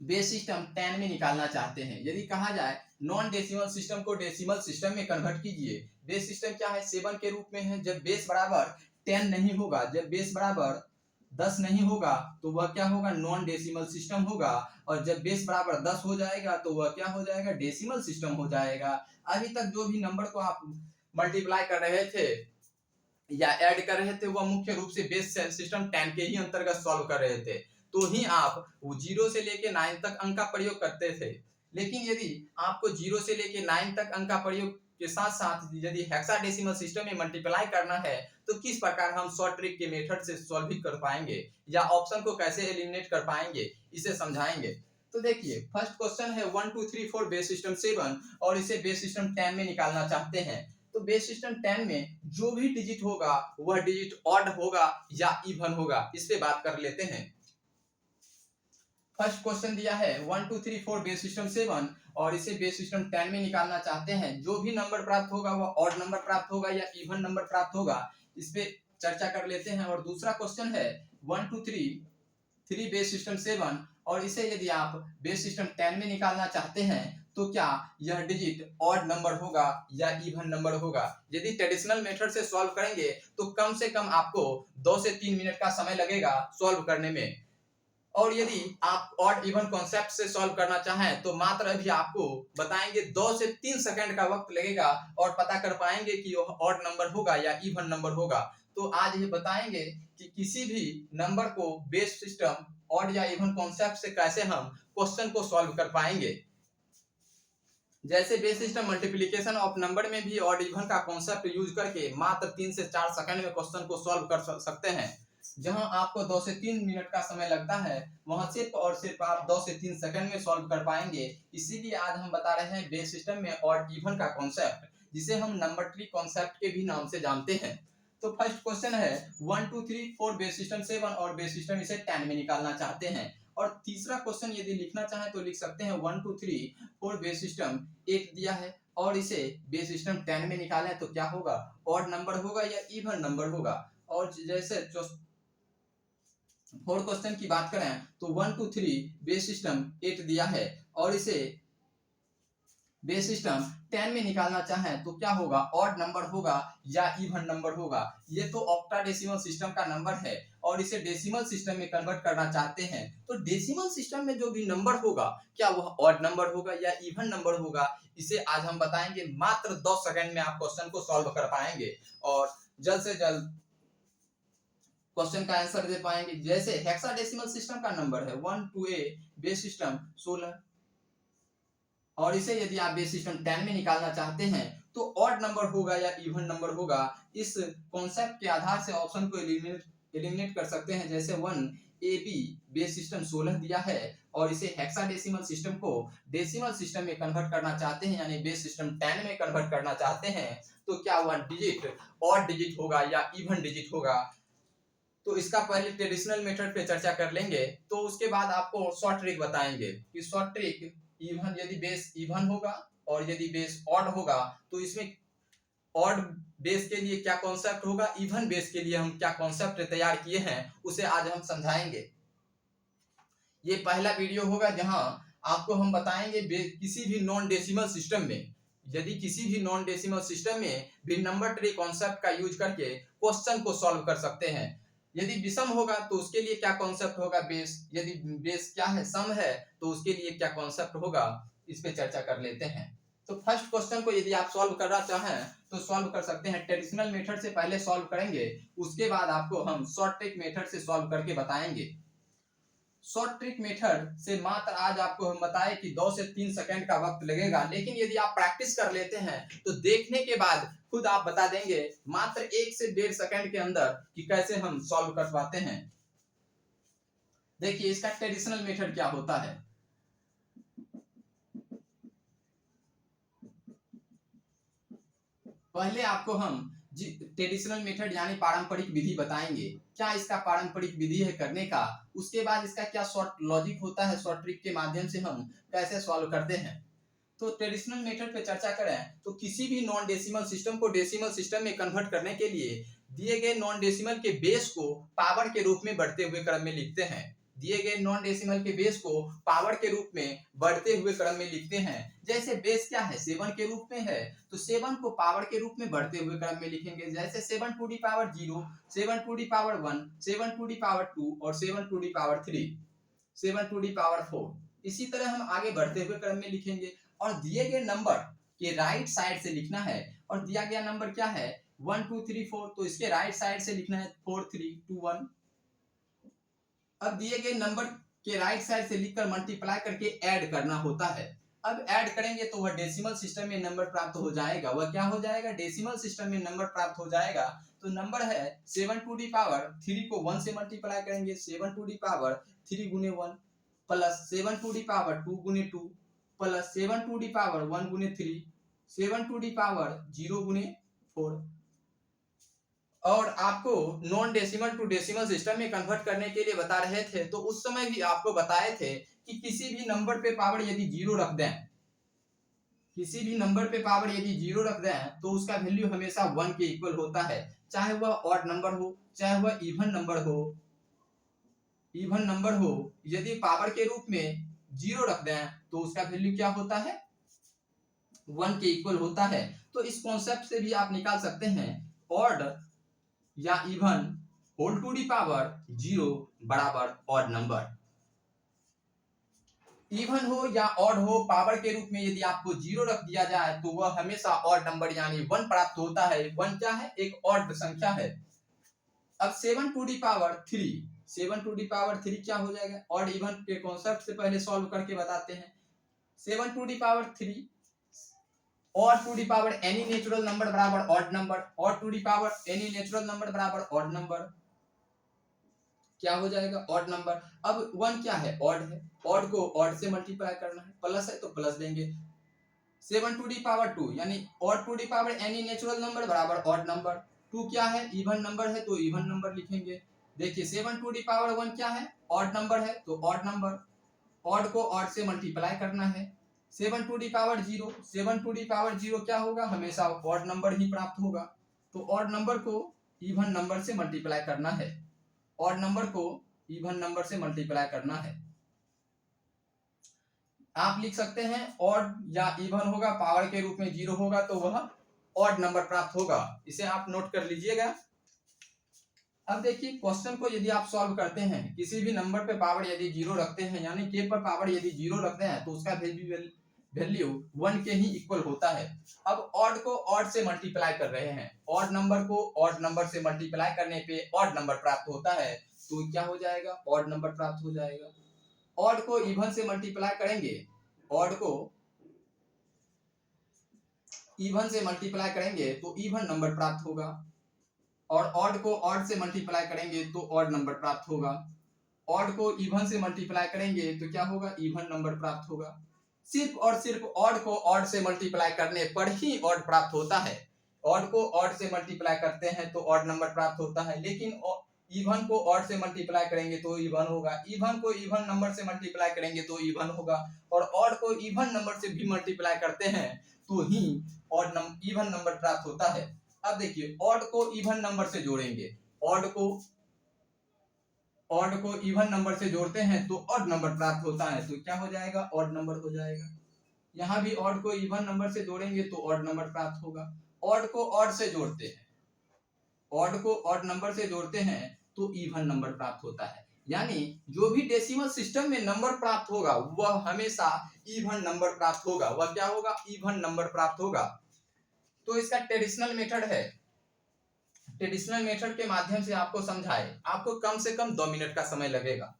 बेस सिस्टम 10 में निकालना चाहते हैं। यदि कहा जाए नॉन डेसिमल सिस्टम को डेसिमल सिस्टम में कन्वर्ट कीजिए, बेस सिस्टम क्या है, 7 के रूप में है। जब बेस बराबर 10 नहीं होगा, जब बेस बराबर 10 नहीं होगा तो वह क्या होगा, नॉन डेसिमल सिस्टम होगा। और जब बेस बराबर 10 हो जाएगा तो वह क्या हो जाएगा, डेसिमल सिस्टम हो जाएगा। अभी तक जो भी नंबर को आप मल्टीप्लाई कर रहे थे या ऐड कर रहे थे वह मुख्य रूप से बेस सिस्टम 10 के ही अंतर्गत सॉल्व कर रहे थे, तो ही आप 0 से लेके 9 तक अंक का प्रयोग करते थे। लेकिन यदि आपको 0 से लेके 9 तक अंक का प्रयोग के साथ साथ यदि हेक्साडेसिमल सिस्टम में मल्टीप्लाई करना है तो किस प्रकार हम शॉर्ट ट्रिक के मेथड से सॉल्व भी कर पाएंगे या ऑप्शन को कैसे एलिमिनेट कर पाएंगे इसे समझाएंगे। तो देखिए फर्स्ट क्वेश्चन है 1 2 3 4 बेस सिस्टम 7 और इसे बेस सिस्टम 10 में निकालना चाहते हैं। तो बेस सिस्टम 10 में जो भी डिजिट होगा वह डिजिट ऑड होगा या इवन होगा, इस पे बात कर लेते हैं। फर्स्ट क्वेश्चन दिया है 1 2 3 4 बेस सिस्टम 7 और इसे बेस सिस्टम 10 में निकालना चाहते हैं। जो भी नंबर प्राप्त होगा वह ऑड नंबर प्राप्त होगा या इवन नंबर प्राप्त होगा, इस पे चर्चा कर लेते हैं। और दूसरा क्वेश्चन है 1 2 3 बेस सिस्टम 7 और इसे यदि आप बेस सिस्टम 10 में निकालना चाहते हैं तो क्या यह डिजिट ऑड नंबर होगा या इवन नंबर होगा। यदि ट्रेडिशनल मेथड से सॉल्व करेंगे तो कम से कम आपको 2 से 3 मिनट का समय लगेगा सॉल्व करने में, और यदि आप ऑड इवन कॉन्सेप्ट से सॉल्व करना चाहें तो मात्र अभी आपको बताएंगे 2 से 3 सेकंड का वक्त लगेगा और पता कर पाएंगे कि यह ऑड नंबर होगा या इवन नंबर होगा। तो आज ये बताएंगे कि किसी भी नंबर को बेस सिस्टम ऑड या इवन कॉन्सेप्ट से कैसे हम क्वेश्चन को सॉल्व कर पाएंगे। जैसे base system multiplication of number में भी ऑड इवन का कॉन्सेप्ट यूज करके मात्र 3 से 4 सेकंड में क्वेश्चन को सॉल्व कर सकते हैं। जहां आपको 2 से 3 मिनट का समय लगता है वहां सिर्फ और सिर्फ आप 2 से 3 सेकंड में सॉल्व कर पाएंगे। इसीलिए आज हम बता रहे हैं बेस सिस्टम में ऑड इवन का कॉन्सेप्ट। जिसे हम नंबर ट्री कॉन्सेप्ट के भी नाम से जानते हैं। तो फर्स्ट क्वेश्चन है 1 2 3 4 बेस सिस्टम 7 और बेस सिस्टम इसे 10 में निकालना चाहते हैं। और तीसरा क्वेश्चन यदि लिखना चाहें तो लिख सकते हैं 1 2 3 4 बेस सिस्टम 8 दिया है और इसे बेस सिस्टम 10 में निकालें तो क्या होगा, ऑड नंबर होगा या इवन नंबर होगा। और जैसे फोर्थ क्वेश्चन की बात करें तो 1 2 3 बेस सिस्टम 8 दिया है और इसे बेस सिस्टम 10 में निकालना चाहें तो क्या होगा, ऑड नंबर होगा या इवन नंबर होगा। ये तो ऑक्टाडेसिमल सिस्टम का नंबर है और इसे डेसिमल सिस्टम में कन्वर्ट करना चाहते हैं। तो डेसिमल सिस्टम में जो भी नंबर होगा क्या वह ऑड नंबर होगा या इवन नंबर होगा, इसे आज हम बताएंगे। मात्र 10 सेकंड में आप क्वेश्चन को सॉल्व कर पाएंगे और जल्द से जल्द क्वेश्चन का आंसर दे पाएंगे। जैसे हेक्साडेसिमल सिस्टम का नंबर है 1 2a बेस सिस्टम 16 और इसे यदि आप बेस सिस्टम 10 में निकालना चाहते हैं तो ऑड नंबर होगा या इवन नंबर होगा। इस कॉन्सेप्ट के आधार से ऑप्शन को एलिमिनेट कर सकते हैं। जैसे 1ab बेस सिस्टम 16 दिया है और इसे हेक्साडेसिमल सिस्टम को डेसिमल सिस्टम में कन्वर्ट करना चाहते हैं यानी बेस सिस्टम 10 में कन्वर्ट करना चाहते हैं तो क्या वह डिजिट ऑड डिजिट होगा या इवन डिजिट होगा। तो इसका पहले ट्रेडिशनल मेथड पे चर्चा कर लेंगे, तो उसके बाद आपको शॉर्ट ट्रिक बताएंगे कि शॉर्ट ट्रिक इवन यदि बेस इवन होगा और यदि बेस ऑड होगा तो इसमें ऑड बेस के लिए क्या कॉन्सेप्ट होगा, इवन बेस के लिए हम क्या कॉन्सेप्ट तैयार किए हैं उसे आज हम समझाएंगे। ये पहला वीडियो होगा जहां आपको हम बताएंगे किसी भी नॉन डेसिमल सिस्टम में, यदि किसी भी नॉन डेसिमल सिस्टम में भी नंबर ट्री कॉन्सेप्ट का यूज करके क्वेश्चन को सॉल्व कर सकते हैं। यदि विषम होगा तो उसके लिए क्या कॉन्सेप्ट होगा बेस, यदि बेस क्या है सम है तो उसके लिए क्या कॉन्सेप्ट होगा, इस पे चर्चा कर लेते हैं। तो फर्स्ट क्वेश्चन को यदि आप सॉल्व करना चाहें तो सॉल्व कर सकते हैं। ट्रेडिशनल मेथड से पहले सॉल्व करेंगे, उसके बाद आपको हम शॉर्ट ट्रिक मेथड से सॉल्व करके बताएंगे। शॉर्ट ट्रिक मेथड से मात्र आज आपको हम बताएं कि 2 से 3 सेकंड का वक्त लगेगा, लेकिन यदि आप प्रैक्टिस कर लेते हैं तो देखने के बाद खुद आप बता देंगे मात्र 1 से 1.5 सेकंड के अंदर कि कैसे हम सॉल्व कर पाते हैं। देखिए इसका ट्रेडिशनल मेथड क्या होता है। पहले आपको हम ट्रेडिशनल मेथड यानी पारंपरिक विधि बताएंगे, क्या इसका पारंपरिक विधि है करने का। उसके बाद इसका क्या शॉर्ट लॉजिक होता है, शॉर्ट ट्रिक के माध्यम से हम कैसे सॉल्व करते हैं। तो ट्रेडिशनल मेथड पे चर्चा करें तो किसी भी नॉन डेसिमल सिस्टम को डेसिमल सिस्टम में कन्वर्ट करने के लिए दिए गए नॉन डेसिमल के बेस को पावर के रूप में बढ़ते हुए क्रम में लिखते हैं। दिए गए नॉन डेसिमल के बेस को पावर के रूप में बढ़ते हुए क्रम में लिखते हैं। जैसे बेस क्या है 7 के रूप में है तो 7 को पावर के रूप में बढ़ते हुए क्रम में लिखेंगे। जैसे 7 to the power 0, 7 to the power 1, 7 to the power 2 और 7 to the power 3, 7 to the power 4। इसी तरह हम आगे बढ़ते हुए क्रम में लिखेंगे और दिए गए नंबर के राइट साइड से लिखना है। और दिया गया नंबर क्या है 1 2 3 4 तो इसके राइट साइड से लिखना है 4 3 2 1। अब दिए गए नंबर के राइट साइड से लिखकर मल्टीप्लाई करके ऐड करना होता है। अब ऐड करेंगे तो वह डेसिमल सिस्टम में नंबर प्राप्त हो जाएगा। वह क्या हो जाएगा, डेसिमल सिस्टम में नंबर प्राप्त हो जाएगा। तो नंबर है 7 टू दी पावर 3 को 1 से मल्टीप्लाई करेंगे, 7 टू दी पावर 3 गुने 1 प्लस 7 टू दी पावर 2 गुने 2 प्लस 7 टू दी पावर 1 गुने 3, 7 टू दी पावर 0 गुने 4। और आपको non decimal to decimal system में कन्वर्ट करने के लिए बता रहे थे, तो उस समय भी आपको बताए थे कि किसी भी नंबर पे पावर यदि 0 रख दें, किसी भी नंबर पे पावर यदि 0 रख दें तो उसका वैल्यू हमेशा 1 के इक्वल होता है, चाहे वह ऑड नंबर हो चाहे वह इवन नंबर हो। इवन नंबर हो यदि पावर के रूप में 0 रख दें तो उसका वैल्यू क्या होता है 1 के इक्वल होता है। तो इस कॉन्सेप्ट से भी आप निकाल सकते हैं ऑड या even whole to the power 0 बराबर ऑड नंबर। इवन हो या ऑड हो पावर के रूप में यदि आपको 0 रख दिया जाए तो वह हमेशा ऑड नंबर यानी 1 प्राप्त होता है। 1 क्या है, एक ऑड संख्या है। अब 7 to the power 3, 7 to the power 3 क्या हो जाएगा, ऑड इवन के कॉन्सेप्ट से पहले सॉल्व करके बताते हैं। 7 टू दी पावर 3 और to the power any natural number बराबर ऑड नंबर, और to the power any natural number बराबर ऑड नंबर, क्या हो जाएगा ऑड नंबर। अब 1 क्या है, ऑड है, ऑड को ऑड से मल्टीप्लाई करना है, प्लस है तो प्लस देंगे। 7 टू दी पावर 2 यानी odd to the power any natural number बराबर ऑड नंबर। 2 क्या है, इवन नंबर है, तो इवन नंबर लिखेंगे। देखिए 7 टू दी पावर 1 क्या है, ऑड नंबर है, तो ऑड नंबर। ऑड को ऑड से मल्टीप्लाई करना है। 7 to the power 0, 7 to the power 0 क्या होगा, हमेशा ऑड नंबर ही प्राप्त होगा। तो ऑड नंबर को इवन नंबर से मल्टीप्लाई करना है, ऑड नंबर को इवन नंबर से मल्टीप्लाई करना है। आप लिख सकते हैं ऑड या इवन होगा, पावर के रूप में 0 होगा तो वह ऑड नंबर प्राप्त होगा। इसे आप नोट कर लीजिएगा। अब देखिए क्वेश्चन को यदि आप सॉल्व करते हैं, किसी भी नंबर पे पावर यदि 0 रखते हैं, यानी के पर पावर यदि 0 रखते हैं तो उसका वैल्यू 1 के ही इक्वल होता है। अब ऑड को ऑड से मल्टीप्लाई कर रहे हैं, ऑड नंबर को ऑड नंबर से मल्टीप्लाई करने पे ऑड नंबर प्राप्त होता है, तो क्या हो जाएगा, ऑड नंबर प्राप्त हो जाएगा। ऑड को इवन से मल्टीप्लाई करेंगे, ऑड को इवन से मल्टीप्लाई करेंगे तो इवन नंबर प्राप्त होगा, और ऑड को ऑड से मल्टीप्लाई करेंगे तो ऑड नंबर प्राप्त होगा। ऑड को इवन से मल्टीप्लाई करेंगे तो क्या होगा, इवन नंबर प्राप्त होगा। सिर्फ और सिर्फ ऑड को ऑड से मल्टीप्लाई करने पर ही ऑड प्राप्त होता है। ऑड को ऑड से मल्टीप्लाई करते हैं तो ऑड नंबर प्राप्त होता है, लेकिन इवन को ऑड से मल्टीप्लाई करेंगे तो इवन होगा, इवन को इवन नंबर से मल्टीप्लाई करेंगे तो इवन होगा, और ऑड को इवन नंबर से भी मल्टीप्लाई करते हैं तो ही इवन नंबर प्राप्त होता है। अब देखिए ऑड को इवन नंबर से जोड़ेंगे, ऑड को इवन नंबर से जोड़ते हैं तो ऑड नंबर प्राप्त होता है, तो क्या हो जाएगा, ऑड नंबर हो जाएगा। यहाँ भी ऑड को इवन नंबर से जोड़ेंगे तो ऑड नंबर प्राप्त होगा। ऑड को ऑड से जोड़ते हैं, ऑड को ऑड नंबर से जोड़ते हैं तो इवन नंबर प्राप्त होता है। यानी जो भी डेसिमल सिस्टम में नंबर प्राप्त होगा वह हमेशा इवन नंबर प्राप्त होगा, वह क्या होगा, इवन नंबर प्राप्त होगा। तो इसका ट्रेडिशनल मेथड है, ट्रेडिशनल मेथड के माध्यम से आपको समझाए, आपको कम से कम 2 मिनट का समय लगेगा।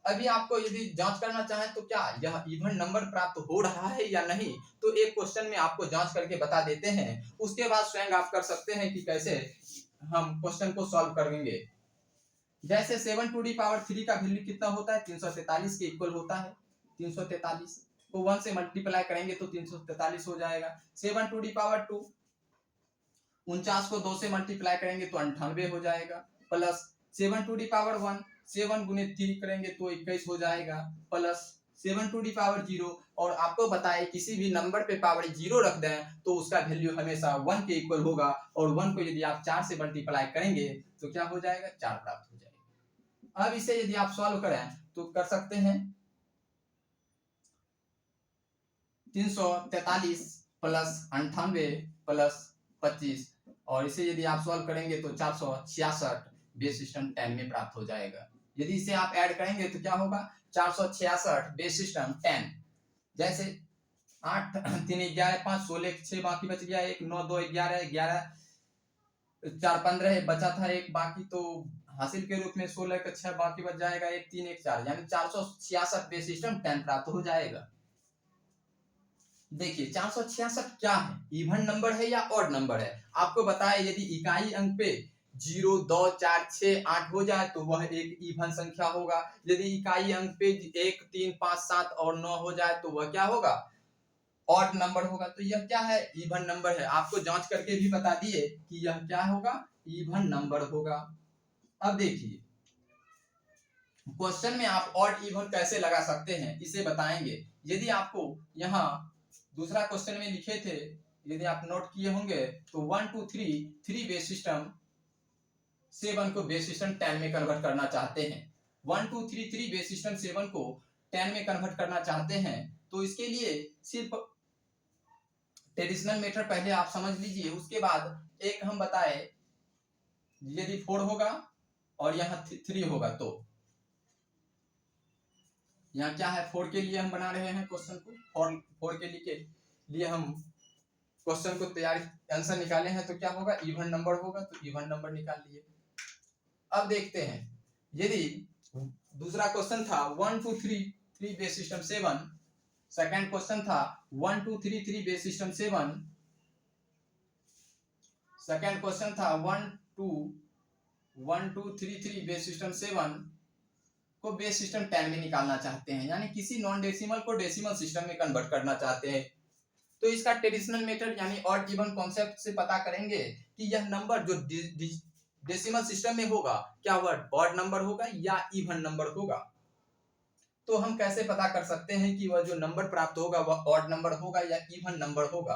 अभी आपको यदि जांच करना चाहें तो क्या यह इवन नंबर प्राप्त हो रहा है या नहीं, तो एक क्वेश्चन में आपको जांच करके बता देते हैं, उसके बाद स्वयं आप कर सकते हैं कि कैसे हम क्वेश्चन को सॉल्व करेंगे। जैसे 7 टू दी पावर 3 का वैल्यू कितना होता है, 343 के इक्वल होता है। 343 को 1 से मल्टीप्लाई करेंगे तो 343 हो जाएगा। 7 टू दी पावर 2, 49 को 2 से मल्टीप्लाई करेंगे तो 98 हो जाएगा, प्लस 7 टू दी पावर 1, 7 गुने 3 करेंगे तो 21 हो जाएगा, प्लस 7 टू दी पावर 0, और आपको बताए किसी भी नंबर पे पावर 0 रख दें तो उसका वैल्यू हमेशा 1 के इक्वल होगा, और 1 को यदि आप 4 से मल्टीप्लाई करेंगे तो क्या हो जाएगा, 4 प्राप्त हो जाएगा। अब इसे यदि आप सॉल्व करें तो कर सकते हैं 343 प्लस 98 प्लस 25, और इसे यदि आप सॉल्व करेंगे तो 466 बेस सिस्टम 10 में प्राप्त हो जाएगा। यदि इसे आप ऐड करेंगे तो क्या होगा, 466 बेस सिस्टम 10, जैसे 8 3 11 5 16 6 बाकी बच गया 1 9 2 11 11 4 15 बचा था 1 बाकी, तो हासिल के रूप में 16 का 6 बाकी बच जाएगा 1 3 1 4, यानी 466 बेस सिस्टम 10 प्राप्त हो जाएगा। देखिए 466 क्या है, इवन नंबर है या ऑड नंबर है। आपको बताया यदि इकाई अंक पे 0 2 4 6 8 हो जाए तो वह एक इवन संख्या होगा, यदि इकाई अंक पे 1 3 5 7 और 9 हो जाए तो वह क्या होगा, ऑड नंबर होगा। तो यह क्या है, इवन नंबर है। आपको जांच करके भी बता दिए कि यह क्या होगा, इवन नंबर होगा। अब देखिए क्वेश्चन में आप ऑड इवन कैसे लगा सकते हैं इसे बताएंगे। यदि आपको यहाँ दूसरा क्वेश्चन में लिखे थे, यदि आप नोट किए होंगे तो 1 2 3 3 बेस सिस्टम 7 को बेस सिस्टम 10 में कन्वर्ट करना चाहते हैं। 1 2 3 3 बेस सिस्टम 7 को 10 में कन्वर्ट करना चाहते हैं, तो इसके लिए सिर्फ ट्रेडिशनल मेथड पहले आप समझ लीजिए, उसके बाद एक हम बताए यदि 4 होगा और यहाँ 3 होगा तो यहाँ क्या है, 4 के लिए हम बना रहे हैं क्वेश्चन को, 4 के लिए हम क्वेश्चन को तैयारी आंसर निकाले हैं, तो क्या होगा, इवन नंबर होगा, तो इवन नंबर निकाल लिए। अब देखते हैं यदि दूसरा क्वेश्चन था 1 2 3 3 बेस सिस्टम 7, सेकंड क्वेश्चन था 1 2 3 3 बेस सिस्टम 7, सेकंड क्वेश्चन था 1 2 3 3 बेस सिस्टम 7 को बेस सिस्टम 10 में निकालना चाहते हैं, यानी किसी नॉन डेसिमल को डेसिमल सिस्टम में कन्वर्ट करना चाहते हैं। तो इसका ट्रेडिशनल मेथड यानी ऑड इवन कॉन्सेप्ट से पता करेंगे कि यह नंबर जो डेसिमल सिस्टम में होगा क्या वह ऑड नंबर होगा या इवन नंबर होगा। तो हम कैसे पता कर सकते हैं कि वह जो नंबर प्राप्त होगा वह ऑड नंबर होगा या इवन नंबर होगा।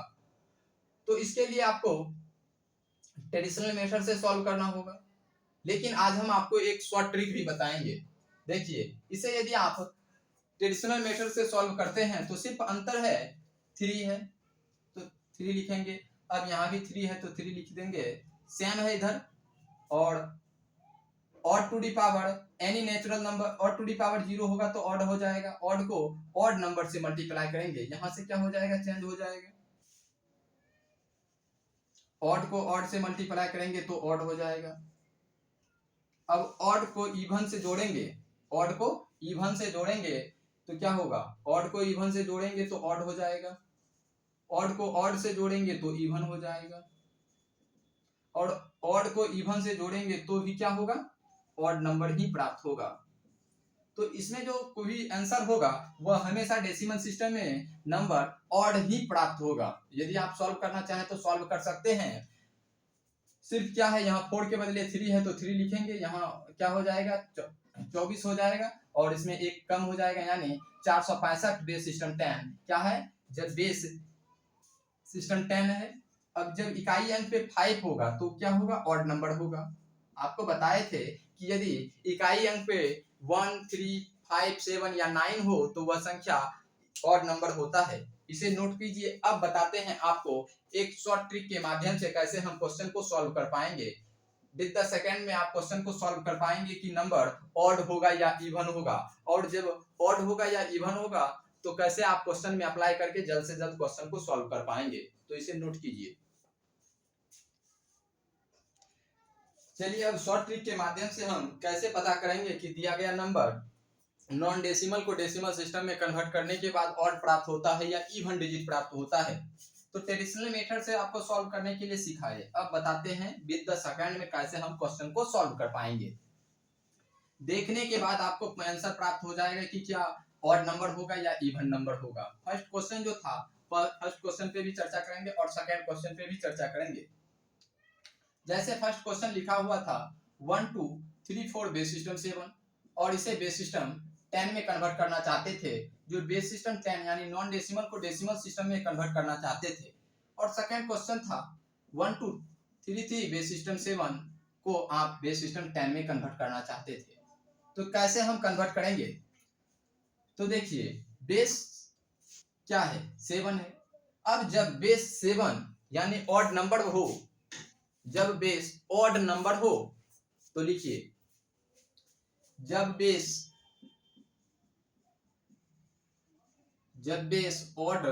तो इसके लिए आपको ट्रेडिशनल मेथड से सॉल्व करना होगा, लेकिन आज हम आपको एक शॉर्ट ट्रिक भी बताएंगे। देखिए, इसे यदि आप ट्रेडिशनल मेथड से सॉल्व करते हैं तो सिर्फ अंतर है 3 है, तो 3 लिखेंगे। अब यहाँ भी 3 है तो 3 लिख देंगे, सेम है इधर। और odd to the power any natural number, odd to the power 0 होगा तो ऑड हो जाएगा, ऑड को ऑड नंबर से मल्टीप्लाई करेंगे, यहाँ से क्या हो जाएगा, चेंज हो जाएगा। ऑड को ऑड से मल्टीप्लाई करेंगे तो ऑड हो जाएगा। अब ऑड को इवन से जोड़ेंगे, ऑड को इवन से जोड़ेंगे तो क्या होगा, ऑड को इवन से जोड़ेंगे तो ऑड हो जाएगा, ऑड को ऑड से जोड़ेंगे तो इवन हो जाएगा, और ऑड को इवन से जोड़ेंगे तो भी क्या होगा, ऑड नंबर ही प्राप्त होगा। तो इसमें जो कोई आंसर होगा वह हमेशा डेसिमल सिस्टम में नंबर ऑड ही प्राप्त होगा। यदि आप सॉल्व करना चाहें तो सॉल्व कर सकते हैं। सिर्फ क्या है, यहाँ 4 के बदले 3 है तो 3 लिखेंगे, यहाँ क्या हो जाएगा, 24 हो जाएगा, और इसमें एक कम हो जाएगा यानी 465 बेस सिस्टम 10 क्या है, जब बेस सिस्टम 10 है। अब जब इकाई अंक पे 5 होगा तो क्या होगा, ऑड नंबर होगा। आपको बताए थे कि यदि इकाई अंक पे 1, 3, 5, 7 या 9 हो तो वह संख्या ऑड नंबर होता है, इसे नोट कीजिए। अब बताते हैं आपको एक शॉर्ट ट्रिक के माध्यम से कैसे हम क्वेश्चन को सॉल्व कर पाएंगे। विद द सेकंड में आप क्वेश्चन को सॉल्व कर पाएंगे कि नंबर ऑड होगा या इवन होगा, और जब ऑड होगा या इवन होगा तो कैसे आप क्वेश्चन में अप्लाई करके जल्द से जल्द क्वेश्चन को सॉल्व कर पाएंगे। तो इसे नोट कीजिए। चलिए, अब शॉर्ट ट्रिक के माध्यम से हम कैसे पता करेंगे कि दिया गया नंबर नॉन डेसिमल को डेसिमल सिस्टम में कन्वर्ट करने के बाद ऑड प्राप्त होता है या इवन डिजिट प्राप्त होता है। तो ट्रेडिशनल मेथड से आपको सॉल्व करने के लिए सिखाए, अब बताते हैं विद द सेकंड में कैसे हम क्वेश्चन को सॉल्व कर पाएंगे। देखने के बाद आपको आंसर प्राप्त हो जाएगा कि क्या ऑड नंबर होगा या इवन नंबर होगा। फर्स्ट क्वेश्चन जो था, फर्स्ट क्वेश्चन पे भी चर्चा करेंगे और सेकंड क्वेश्चन पे भी चर्चा करेंगे। जैसे फर्स्ट क्वेश्चन लिखा हुआ था 1, 2, 3, 4 बेस सिस्टम 7, और इसे बेस सिस्टम 10 में कन्वर्ट करना चाहते थे। जो बेस सिस्टम 10 यानी नॉन डेसिमल को डेसिमल सिस्टम में कन्वर्ट करना चाहते थे। और सेकंड क्वेश्चन था 1, 2, 3, 3 बेस सिस्टम 7 को आप बेस सिस्टम 10 में कन्वर्ट करना चाहते थे। तो कैसे हम कन्वर्ट करेंगे, तो देखिए बेस क्या है, 7 है। अब जब बेस 7 यानी ऑड नंबर हो, जब बेस ऑड नंबर हो तो लिखिए, जब बेस ऑड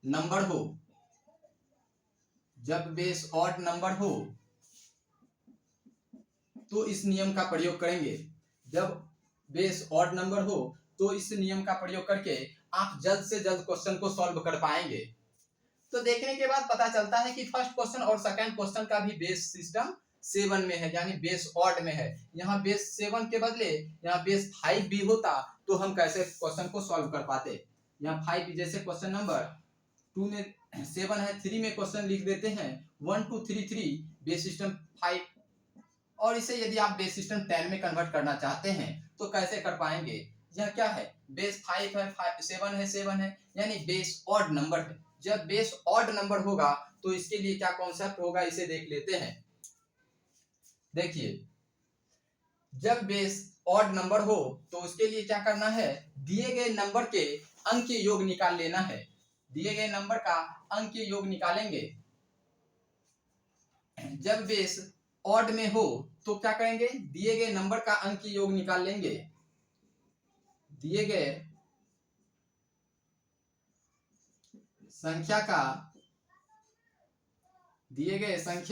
नंबर हो, जब बेस ऑड नंबर हो तो इस नियम का प्रयोग करेंगे। जब बेस ऑड नंबर हो तो इस नियम का प्रयोग करके आप जल्द से जल्द क्वेश्चन को सॉल्व कर पाएंगे। तो देखने के बाद पता चलता है कि फर्स्ट क्वेश्चन और सेकंड क्वेश्चन का भी बेस सिस्टम 7 में है यानी बेस ऑड में है। यहाँ बेस 7 के बदले यहाँ बेस 5 भी होता तो हम कैसे क्वेश्चन को सॉल्व कर पाते। यहाँ 5 जैसे क्वेश्चन नंबर 2 में 7 है, 3 में क्वेश्चन लिख देते हैं 1, 2, 3, 3 बेस सिस्टम 5, और इसे यदि आप बेस सिस्टम 10 में कन्वर्ट करना चाहते हैं तो कैसे कर पाएंगे। यह क्या है, बेस 5 है, 7 है, 7 है यानी बेस ऑड नंबर है। जब बेस ऑड नंबर होगा तो इसके लिए क्या कॉन्सेप्ट होगा, इसे देख लेते हैं। देखिए, जब बेस ऑड नंबर हो तो उसके लिए क्या करना है, दिए गए नंबर के अंक के योग निकाल लेना है। दिए गए नंबर का अंक के योग निकालेंगे। जब बेस ऑड में हो तो क्या करेंगे, दिए गए नंबर का अंक की योग निकाल लेंगे। दिए गए संख्या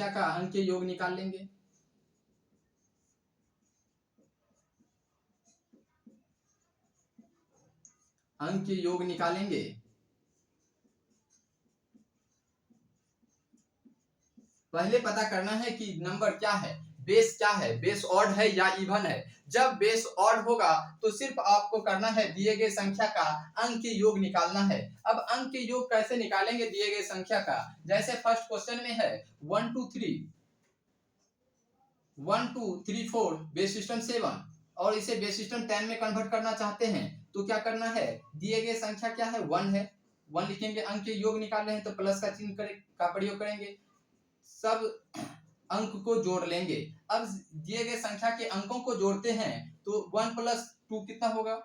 का अंक के योग निकाल लेंगे। अंक के योग निकालेंगे। पहले पता करना है कि नंबर क्या है, बेस क्या है, बेस ऑड है या इवन है। जब बेस ऑड होगा तो सिर्फ आपको करना है दिए गए संख्या का अंक के योग निकालना है। अब अंक के योग कैसे निकालेंगे दिए गए संख्या का, जैसे फर्स्ट क्वेश्चन में है 1 2 3 1 2 3 4 बेस सिस्टम 7 और इसे बेस सिस्टम 10 में कन्वर्ट करना चाहते हैं तो क्या करना है, दिए गए संख्या क्या है 1 है, 1 लिखेंगे, अंक के योग निकाल रहे हैं तो प्लस का चिन्ह का प्रयोग करेंगे, सब अंक को जोड़ लेंगे। अब दिए गए संख्या के अंकों को जोड़ते हैं तो 1 + 2 कितना होगा,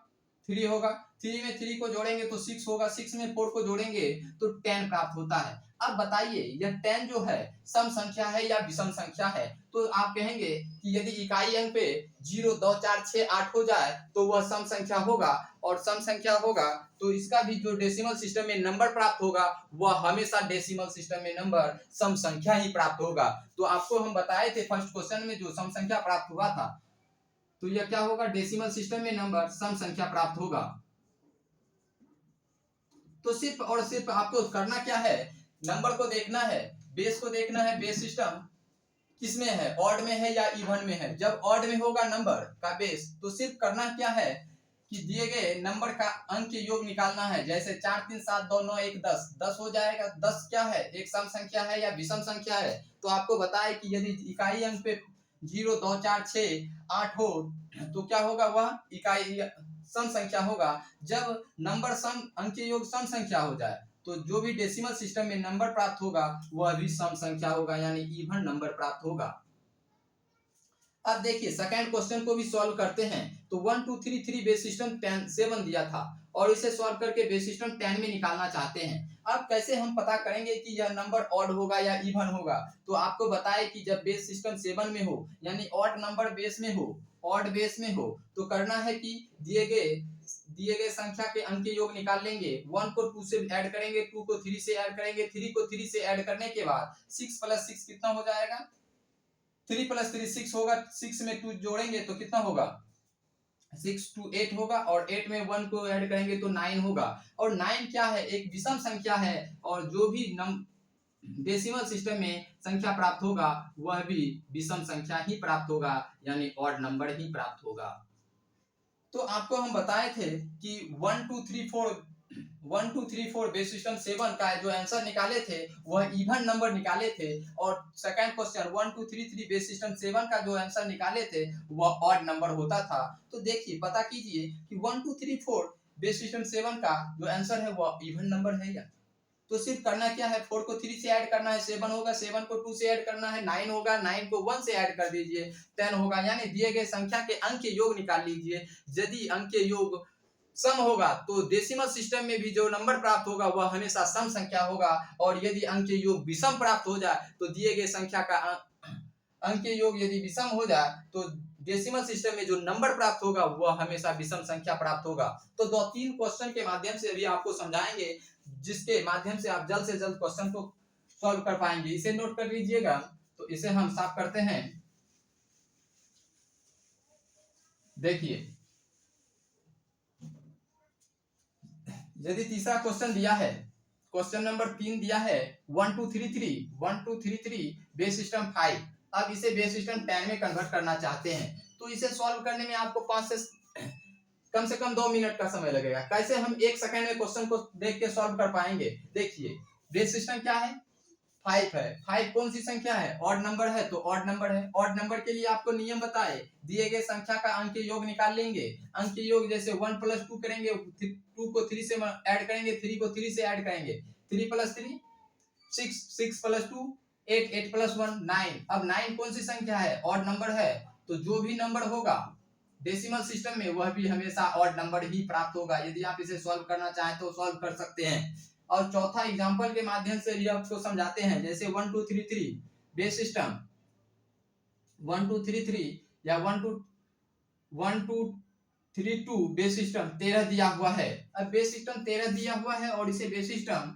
3 होगा, 3 में 3 को जोड़ेंगे तो 6 होगा, 6 में 4 को जोड़ेंगे तो 10 प्राप्त होता है। अब बताइए यह 10 जो है सम संख्या है या विषम संख्या है, तो आप कहेंगे कि यदि इकाई अंक पे 0 2 4 6 8 हो जाए तो वह सम संख्या होगा, और सम संख्या होगा तो इसका भी जो डेसिमल सिस्टम में नंबर प्राप्त होगा वह हमेशा डेसिमल सिस्टम में नंबर सम संख्या ही प्राप्त होगा। तो आपको हम बताए थे फर्स्ट क्वेश्चन में जो सम संख्या प्राप्त हुआ था, तो यह क्या होगा, डेसिमल सिस्टम में नंबर सम संख्या प्राप्त होगा। तो सिर्फ और सिर्फ आपको करना क्या है, नंबर को देखना है, बेस को देखना है, बेस सिस्टम किसमें है, ऑड में है या इवन में है। जब ऑड में होगा नंबर का बेस तो सिर्फ करना क्या है कि दिए गए नंबर का अंक के योग निकालना है, जैसे 4 3 7 2 9 1 10 10 हो जाएगा। 10 क्या है, एक सम संख्या है या विषम संख्या है, तो आपको बताए कि यदि इकाई अंक पे 0 2 4 6 8 हो तो क्या होगा, वह इकाई सम संख्या होगा। जब नंबर सम अंक के योग सम संख्या हो जाए तो जो भी डेसिमल सिस्टम में नंबर प्राप्त होगा वह भी सम संख्या होगा, यानी इवन नंबर प्राप्त होगा। अब देखिए सेकंड क्वेश्चन को भी सॉल्व करते हैं। तो 1 2 3 3 बेस सिस्टम 7 दिया था और इसे सॉल्व करके बेस सिस्टम 10 में निकालना चाहते हैं। अब कैसे हम पता करेंगे कि यह नंबर ऑड होगा या इवन होगा, तो आपको बताए कि जब बेस सिस्टम 7 में हो यानी ऑड नंबर बेस में हो, ऑड बेस में हो, तो करना है कि दिए गए संख्या के अंक के योग निकाल लेंगे। 1 को 2 से ऐड करेंगे, 2 को 3 से ऐड करेंगे, 3 को 3 से ऐड करने के बाद 6 + 6 कितना हो जाएगा, 3 + 3 6 होगा, 6 में 2 जोड़ेंगे तो कितना होगा, 6 2 8 होगा, और 8 में 1 को ऐड करेंगे तो 9 होगा। और 9 क्या है, एक विषम संख्या है, और जो भी डेसिमल सिस्टम में संख्या प्राप्त होगा वह भी विषम संख्या ही प्राप्त होगा, यानी ऑड नंबर ही प्राप्त होगा। तो आपको हम बताए थे कि 1 2 3 4 बेस सिस्टम 7 का जो आंसर निकाले थे वह इवन नंबर निकाले थे, और सेकंड क्वेश्चन 1 2 3 3 बेस सिस्टम 7 का जो आंसर निकाले थे वह ऑड नंबर होता था। तो देखिए पता कीजिए कि 1 2 3 4 बेस सिस्टम 7 का जो आंसर है वह इवन नंबर है या, तो सिर्फ करना क्या है, 4 को 3 से ऐड करना है 7 होगा, 7 को 2 से ऐड करना है 9 होगा, 9 को 1 से ऐड कर दीजिए 10 होगा, यानी दिए गए संख्या के अंक के योग निकाल लीजिए। यदि अंक के योग सम होगा तो डेसिमल सिस्टम में भी जो नंबर प्राप्त होगा वह हमेशा सम संख्या होगा, और यदि अंक के योग विषम प्राप्त हो जाए तो दिए गए संख्या का अंक के योग यदि विषम हो जाए तो डेसिमल सिस्टम में जो नंबर प्राप्त होगा वह हमेशा विषम संख्या प्राप्त होगा। तो 2-3 क्वेश्चन के माध्यम से अभी आपको समझाएंगे जिसके माध्यम से आप जल्द से जल्द क्वेश्चन को सॉल्व कर पाएंगे। इसे नोट कर लीजिएगा। तो इसे हम साफ करते हैं। देखिए यदि तीसरा क्वेश्चन दिया है, क्वेश्चन नंबर 3 दिया है 1 2 3 3 बेस सिस्टम 5। अब इसे बेस सिस्टम 10 में कन्वर्ट करना चाहते हैं, तो इसे सॉल्व करने में आपको 5 से कम 2 मिनट का समय लगेगा। कैसे हम 1 सेकंड में क्वेश्चन को देख के सॉल्व कर पाएंगे। देखिए बेस सिस्टम क्या है, 5 है। 5 कौन सी संख्या है, ऑड नंबर है, तो ऑड नंबर है। ऑड नंबर के लिए आपको नियम बताए, दिए गए संख्या का अंक के योग निकाल लेंगे। अंक के योग जैसे 1 + 2 करेंगे, 2 को 3 से ऐड करेंगे, 3 को 3 से ऐड करेंगे, 3 + 3 6, 6 + 2 8, 8 + 1 9। अब 9 कौन सी संख्या है, ऑड नंबर है, तो जो भी नंबर होगा डेसिमल सिस्टम में वह भी हमेशा ऑड नंबर ही प्राप्त होगा। यदि आप इसे सॉल्व करना चाहें तो सॉल्व कर सकते हैं। और चौथा एग्जांपल के माध्यम से भी आपको समझाते हैं, जैसे 1 2 3 3 बेस सिस्टम 1 2 3 3 या 1 2 3 2 बेस सिस्टम 13 दिया हुआ है। अब बेस सिस्टम 13 दिया हुआ है और इसे बेस सिस्टम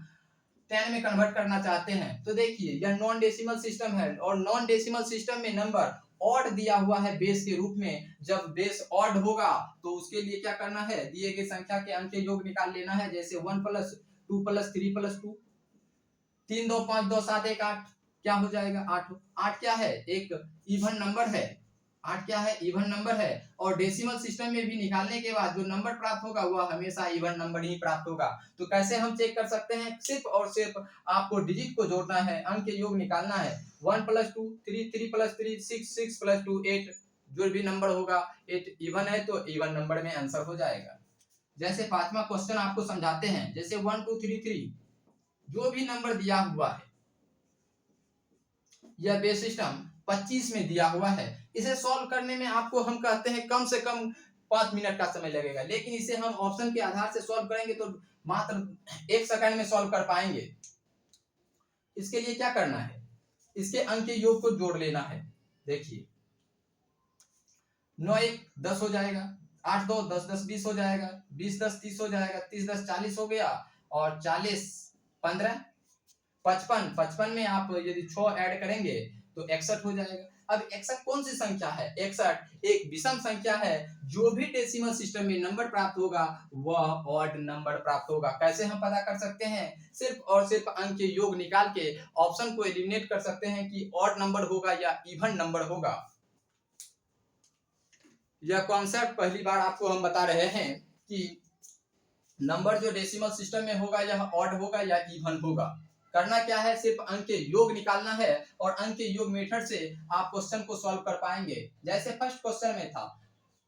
10 में कन्वर्ट करना चाहते हैं। तो देखिए यह नॉन डेसिमल सिस्टम है, और नॉन डेसिमल सिस्टम में नंबर ऑड दिया हुआ है बेस के रूप में। जब बेस ऑड होगा तो उसके लिए क्या करना है, दिए गए संख्या के अंक के योग निकाल लेना है। जैसे 1 + 2 + 3 + 2 3 2 5 2 7 1 8 क्या हो जाएगा 8। 8 क्या है, एक इवन नंबर है, 8 क्या है, इवन नंबर है। और डेसिमल सिस्टम में भी निकालने के बाद जो नंबर प्राप्त होगा वह हमेशा इवन नंबर ही प्राप्त होगा। तो कैसे हम चेक कर सकते हैं, सिर्फ और सिर्फ आपको डिजिट को जोड़ना है, अंक के योग निकालना है। 1 + 2 3, 3 + 3 6, 6 + 2 8, जो भी नंबर होगा 8 इवन है तो इवन नंबर में आंसर हो जाएगा। जैसे पांचवा क्वेश्चन आपको समझाते हैं, जैसे 1 2 3 3 जो भी नंबर दिया हुआ है, यह बेस सिस्टम 25 में दिया हुआ है, इसे सॉल्व करने में आपको हम कहते हैं कम से कम 5 मिनट का समय लगेगा, लेकिन इसे हम ऑप्शन के आधार से सॉल्व करेंगे तो मात्र 1 सेकंड में सॉल्व कर पाएंगे। इसके लिए क्या करना है, इसके अंक के योग को जोड़ लेना है। देखिए 9 1 10 हो जाएगा, 8 2 10 10 20 हो जाएगा, 20 10 30 हो जाएगा, 30 10 40 हो गया, और 40 15 55, 55 में आप यदि 6 ऐड करेंगे तो 61 हो जाएगा। अब 61 कौन सी संख्या है, 61 एक विषम संख्या है, जो भी डेसिमल सिस्टम में नंबर प्राप्त होगा वह ऑड नंबर प्राप्त होगा। कैसे हम पता कर सकते हैं, सिर्फ और सिर्फ अंक के योग निकाल के ऑप्शन को एलिमिनेट कर सकते हैं कि ऑड नंबर होगा या इवन नंबर होगा। यह कॉन्सेप्ट पहली बार आपको हम बता रहे हैं कि नंबर जो डेसिमल सिस्टम में होगा यह ऑड होगा या इवन होगा। करना क्या है, सिर्फ अंक के योग निकालना है, और अंक के योग मेथड से आप क्वेश्चन को सॉल्व कर पाएंगे। जैसे फर्स्ट क्वेश्चन में था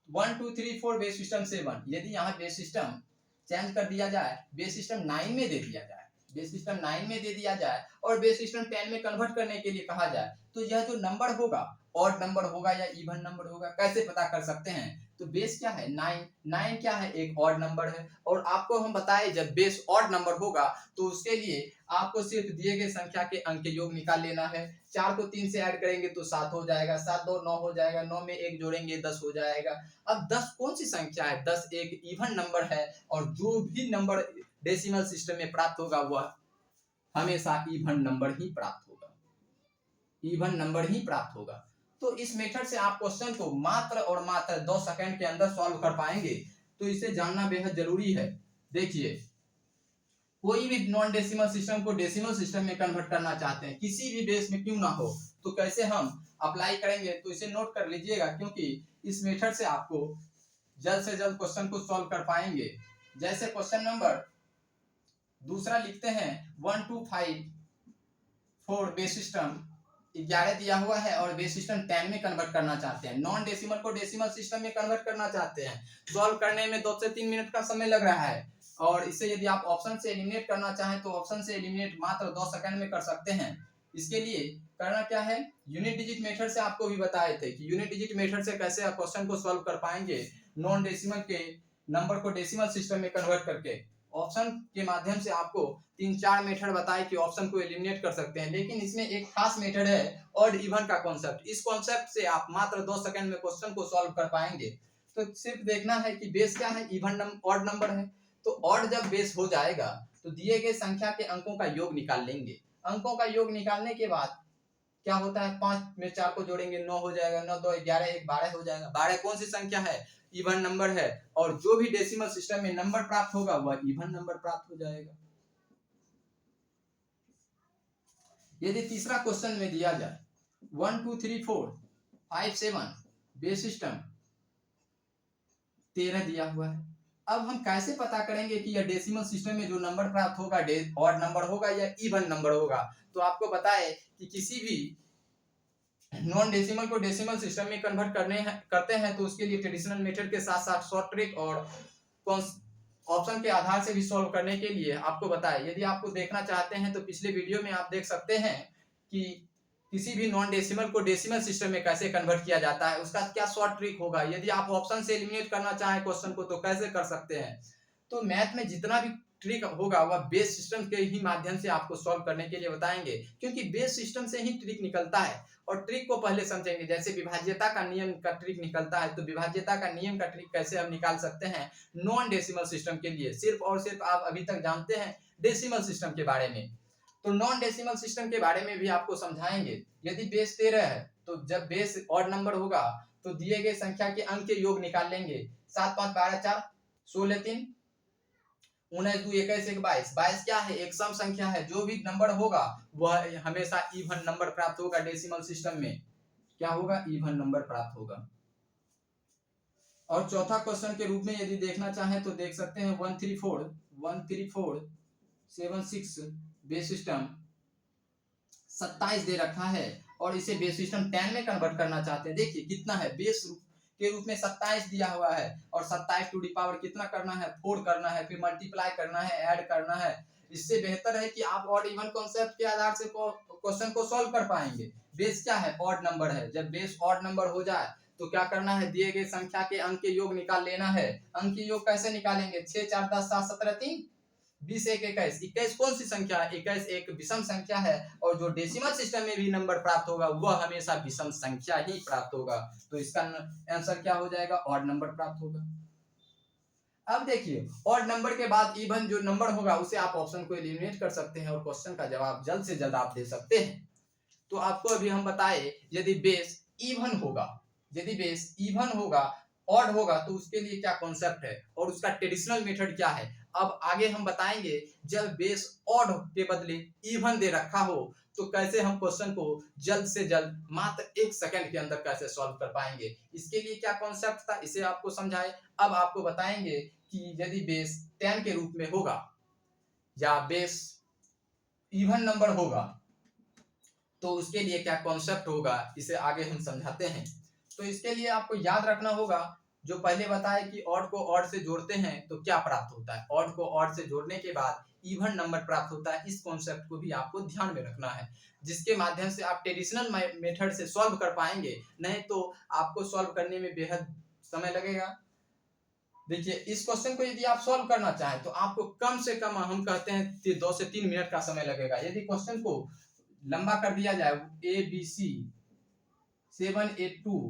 1 2 3 4 बेस सिस्टम 7, यदि यहाँ बेस सिस्टम चेंज कर दिया जाए, बेस सिस्टम 9 में दे दिया जाए, बेस सिस्टम 9 में दे दिया जाए और बेस सिस्टम 10 में कन्वर्ट करने के लिए कहा जाए, तो यह जो नंबर होगा ऑड नंबर होगा या इवन नंबर होगा। कैसे पता कर सकते हैं, तो बेस क्या है 9, 9 क्या है, एक ऑड नंबर है, और आपको हम बताए जब बेस ऑड नंबर होगा तो उसके लिए आपको सिर्फ दिए गए संख्या के अंक के योग निकाल लेना है। 4 को 3 से ऐड करेंगे तो 7 हो जाएगा, 7 2 9 हो जाएगा, 9 में 1 जोड़ेंगे 10 हो जाएगा। अब 10 कौन सी संख्या है, 10 एक इवन नंबर है, और जो भी नंबर डेसिमल सिस्टम में प्राप्त होगा वह हमेशा इवन नंबर ही प्राप्त होगा, इवन नंबर ही प्राप्त होगा। तो इस मेथड से आप क्वेश्चन को मात्र और मात्र 2 सेकंड के अंदर सॉल्व कर पाएंगे, तो इसे जानना बेहद जरूरी है। देखिए कोई भी नॉन डेसिमल सिस्टम को डेसिमल सिस्टम में कन्वर्ट करना चाहते हैं, किसी भी बेस में क्यों ना हो, तो कैसे हम अप्लाई करेंगे, तो इसे नोट कर लीजिएगा, क्योंकि इस मेथड से आपको जल्द से जल्द क्वेश्चन को सॉल्व कर पाएंगे। जैसे क्वेश्चन नंबर दूसरा लिखते हैं 1 2 5 4 बेस सिस्टम 11 दिया हुआ है और बेस सिस्टम 10 में कन्वर्ट करना चाहते हैं, नॉन डेसिमल को डेसिमल सिस्टम में कन्वर्ट करना चाहते हैं। सॉल्व करने में 2 से 3 मिनट का समय लग रहा है, और इसे यदि आप ऑप्शन से एलिमिनेट करना चाहें तो ऑप्शन से एलिमिनेट मात्र 2 सेकंड में कर सकते हैं। इसके लिए करना क्या है, यूनिट डिजिट मेथड से आपको भी बताए थे कि यूनिट डिजिट मेथड से कैसे आप क्वेश्चन को सॉल्व कर पाएंगे, नॉन डेसिमल के नंबर को डेसिमल सिस्टम में कन्वर्ट करके। ऑप्शन के माध्यम से आपको 3-4 मेथड बताए कि ऑप्शन को एलिमिनेट कर सकते हैं, लेकिन इसमें एक खास मेथड है ऑड इवन का कॉन्सेप्ट। इस कॉन्सेप्ट से आप मात्र 2 सेकंड में क्वेश्चन को सॉल्व कर पाएंगे। तो सिर्फ देखना है कि बेस क्या है, इवन ऑड नंबर है, तो ऑड जब बेस हो जाएगा तो दिए गए संख्या के अंकों का योग निकाल लेंगे। अंकों का योग निकालने के बाद क्या होता है, 5 में 4 को जोड़ेंगे 9 हो जाएगा, 9 2 11 1 12 हो जाएगा। 12 कौन सी संख्या है, इवन नंबर है, और जो भी डेसिमल सिस्टम में नंबर प्राप्त होगा वह इवन नंबर प्राप्त हो जाएगा। यदि तीसरा क्वेश्चन में दिया जाए 1 2 3 4 5 7 बेस सिस्टम 13 दिया हुआ है, अब हम कैसे पता करेंगे कि यह डेसिमल सिस्टम में जो नंबर प्राप्त होगा ऑड नंबर होगा या इवन नंबर होगा। तो आपको बताए कि किसी भी नॉन डेसिमल को डेसिमल सिस्टम में कन्वर्ट करते हैं तो उसके लिए ट्रेडिशनल मेथड के साथ साथ शॉर्ट ट्रिक और ऑप्शन के आधार से भी सॉल्व करने के लिए आपको बताए। यदि आपको देखना चाहते हैं तो पिछले वीडियो में आप देख सकते हैं कि किसी भी नॉन डेसिमल को डेसिमल सिस्टम में कैसे कन्वर्ट किया जाता है, उसका क्या शॉर्ट ट्रिक होगा। यदि आप ऑप्शन से एलिमिनेट करना चाहें क्वेश्चन को तो कैसे कर सकते हैं। तो मैथ में जितना भी ट्रिक होगा वह बेस सिस्टम के ही माध्यम से आपको सॉल्व करने के लिए बताएंगे, क्योंकि बेस सिस्टम से ही ट्रिक निकलता है। और ट्रिक को पहले समझेंगे, जैसे विभाज्यता का नियम का ट्रिक निकलता है, तो विभाज्यता का नियम का ट्रिक कैसे हम निकाल सकते हैं नॉन डेसिमल सिस्टम के लिए। सिर्फ और सिर्फ आप अभी तक जानते हैं डेसिमल सिस्टम के बारे में, तो नॉन डेसिमल सिस्टम के बारे में भी आपको समझाएंगे। यदि बेस 13 है तो जब बेस ऑड नंबर होगा तो दिए गए संख्या के अंक के योग निकाल लेंगे। 7 5 12 4 16 3 19 2 21 1 22। 22 क्या है? एक सम संख्या है। जो भी नंबर होगा वह हमेशा इवन नंबर प्राप्त होगा डेसिमल सिस्टम में। क्या होगा? इवन नंबर प्राप्त होगा। और चौथा क्वेश्चन के रूप में यदि देखना चाहें तो देख सकते हैं 134 बेस सिस्टम 27 दे रखा है और इसे बेस सिस्टम 10 में कन्वर्ट करना चाहते हैं। देखिए कितना है, बेस के रूप में 27 दिया हुआ है और 27 टू दी पावर कितना करना है? 4 करना है, फिर मल्टीप्लाई करना है, ऐड करना है। इससे बेहतर है कि आप ऑड इवन कॉन्सेप्ट के आधार से क्वेश्चन को सॉल्व कर पाएंगे। बेस क्या है? ऑड नंबर है। जब बेस ऑड नंबर हो जाए तो क्या करना है? दिए गए संख्या के अंक के योग निकाल लेना है। अंक के योग कैसे निकालेंगे? 6 4 10 7 17 3 20 1 21। 21 कौन सी संख्या है? 21 एक विषम संख्या है और जो डेसिमल सिस्टम में भी नंबर प्राप्त होगा वह हमेशा विषम संख्या ही प्राप्त होगा। तो इसका आंसर क्या हो जाएगा? ऑड नंबर प्राप्त होगा। अब देखिए ऑड नंबर के बाद इवन जो नंबर होगा उसे आप ऑप्शन को एलिमिनेट कर सकते हैं और क्वेश्चन का जवाब जल्द से जल्द आप दे सकते हैं। तो आपको अभी हम बताए यदि बेस इवन होगा, यदि बेस इवन होगा, ऑड होगा तो उसके लिए क्या कॉन्सेप्ट है और उसका ट्रेडिशनल मेथड क्या है। अब आगे हम बताएंगे जब बेस ऑड के बदले इवन दे रखा हो तो कैसे हम क्वेश्चन को जल्द से जल्द मात्र 1 सेकंड के अंदर कैसे सॉल्व कर पाएंगे। इसके लिए क्या कॉन्सेप्ट था इसे आपको समझाए। अब आपको बताएंगे कि यदि बेस 10 के रूप में होगा या बेस इवन नंबर होगा तो उसके लिए क्या कॉन्सेप्ट होगा, इसे आगे हम समझाते हैं। तो इसके लिए आपको याद रखना होगा जो पहले बताया कि ऑड को ऑड से जोड़ते हैं तो क्या प्राप्त होता है। ऑड को ऑड से जोड़ने के बाद इवन नंबर प्राप्त होता है। इस कॉन्सेप्ट को भी आपको ध्यान में रखना है जिसके माध्यम से आप ट्रेडिशनल मेथड से सॉल्व कर पाएंगे, नहीं तो आपको सॉल्व करने में बेहद समय लगेगा। देखिए इस क्वेश्चन को यदि आप सॉल्व करना चाहें तो आपको कम से कम हम कहते हैं 2 से 3 मिनट का समय लगेगा। यदि क्वेश्चन को लंबा कर दिया जाए ABC 7 8 2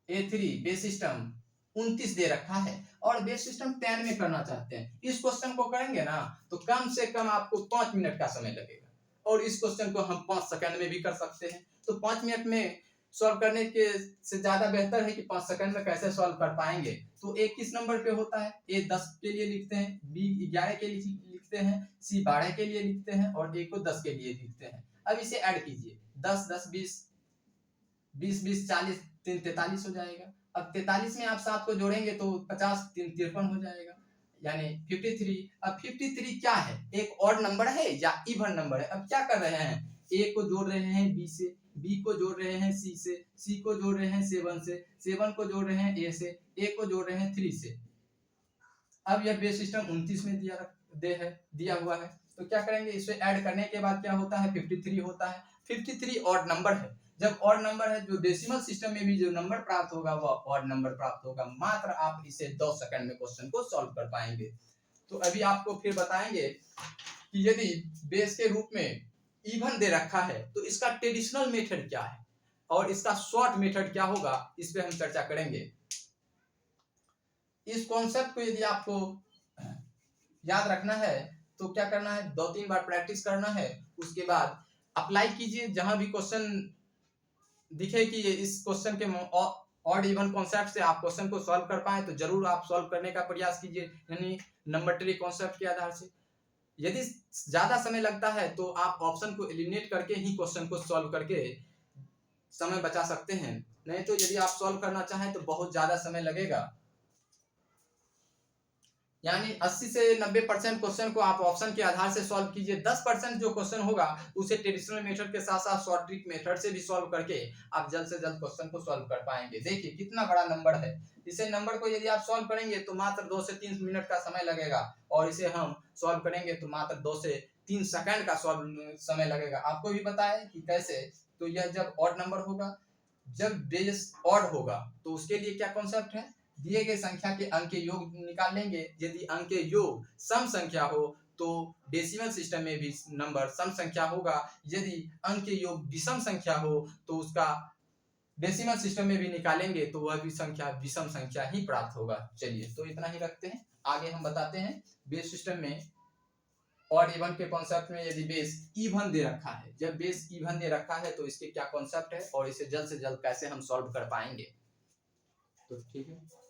A3 बेस सिस्टम 29 दे रखा है और बेस सिस्टम 10 में करना चाहते हैं, इस क्वेश्चन को करेंगे ना तो कम से कम आपको 5 मिनट का समय लगेगा और इस क्वेश्चन को हम 5 सेकंड में भी कर सकते हैं। तो 5 मिनट में सॉल्व करने के से ज्यादा बेहतर है कि 5 सेकंड में कैसे सॉल्व कर पाएंगे। तो ए किस नंबर पे होता है? ए 10 के लिए लिखते हैं, बी 11 के लिए लिखते हैं, सी 12 के लिए लिखते हैं और ए को 10 के लिए लिखते हैं। अब इसे ऐड कीजिए 10 10 20 20 20 40 3 43 हो जाएगा। अब 43 में आप 7 को जोड़ेंगे तो 50 3 53 हो जाएगा यानी 53। अब 53 क्या है? एक ऑड नंबर है या इवन नंबर है। अब क्या कर रहे हैं? ए को जोड़ रहे हैं बी से, बी को जोड़ रहे हैं सी से, सी को जोड़ रहे हैं 7 से, 7 को जोड़ रहे हैं ए से, ए को जोड़ रहे हैं 3 से। अब यह बेस सिस्टम 29 में दिया हुआ है। तो क्या करेंगे? इसे ऐड करने के बाद क्या होता है? 53 होता है। 53 ऑड नंबर है। जब ऑड नंबर है जो डेसिमल सिस्टम में भी जो नंबर प्राप्त होगा वह ऑड नंबर प्राप्त होगा। मात्र आप इसे 2 सेकंड में क्वेश्चन को सॉल्व कर पाएंगे। तो अभी आपको फिर बताएंगे कि यदि बेस के रूप में इवन दे रखा है तो इसका ट्रेडिशनल मेथड क्या है और इसका शॉर्ट मेथड क्या होगा, इस पे हम चर्चा करेंगे। इस कॉन्सेप्ट को यदि आपको याद रखना है तो क्या करना है? 2-3 बार प्रैक्टिस करना है, उसके बाद अप्लाई कीजिए। जहां भी क्वेश्चन दिखे कि इस क्वेश्चन के ऑड इवन कॉन्सेप्ट से आप क्वेश्चन को सॉल्व कर पाए तो जरूर आप सॉल्व करने का प्रयास कीजिए, यानी नंबर ट्री कॉन्सेप्ट के आधार से। यदि ज्यादा समय लगता है तो आप ऑप्शन को एलिमिनेट करके ही क्वेश्चन को सॉल्व करके समय बचा सकते हैं, नहीं तो यदि आप सॉल्व करना चाहें तो बहुत ज्यादा समय लगेगा। यानी 80 से 90% क्वेश्चन को आप ऑप्शन के आधार से सॉल्व कीजिए। 10% जो क्वेश्चन होगा उसे ट्रेडिशनल मेथड के साथ साथ शॉर्ट ट्रिक मेथड से भी सॉल्व करके आप जल्द से जल्द क्वेश्चन को सॉल्व कर पाएंगे। देखिए कितना बड़ा नंबर है। इसे नंबर को यदि आप सॉल्व करेंगे तो मात्र 2 से 3 मिनट का समय लगेगा और इसे हम सॉल्व करेंगे तो मात्र 2 से 3 सेकंड का समय लगेगा। आपको भी बताया कि कैसे। तो यह जब ऑड नंबर होगा, जब बेस ऑड होगा तो उसके लिए क्या कॉन्सेप्ट है? दिए गए संख्या के अंक के योग निकाल लेंगे। यदि अंक के योग सम संख्या हो तो डेसिमल सिस्टम में भी नंबर सम संख्या होगा। यदि अंक के योग विषम संख्या हो तो उसका डेसिमल सिस्टम में भी निकालेंगे तो वह भी संख्या विषम संख्या ही प्राप्त होगा। चलिए तो इतना ही रखते हैं, आगे हम बताते हैं बेस सिस्टम में ऑड इवन के कॉन्सेप्ट में। यदि बेस इवन दे रखा है, जब बेस इवन दे रखा है तो इसके क्या कॉन्सेप्ट है और इसे जल्द से जल्द कैसे हम सॉल्व कर पाएंगे। तो ठीक है।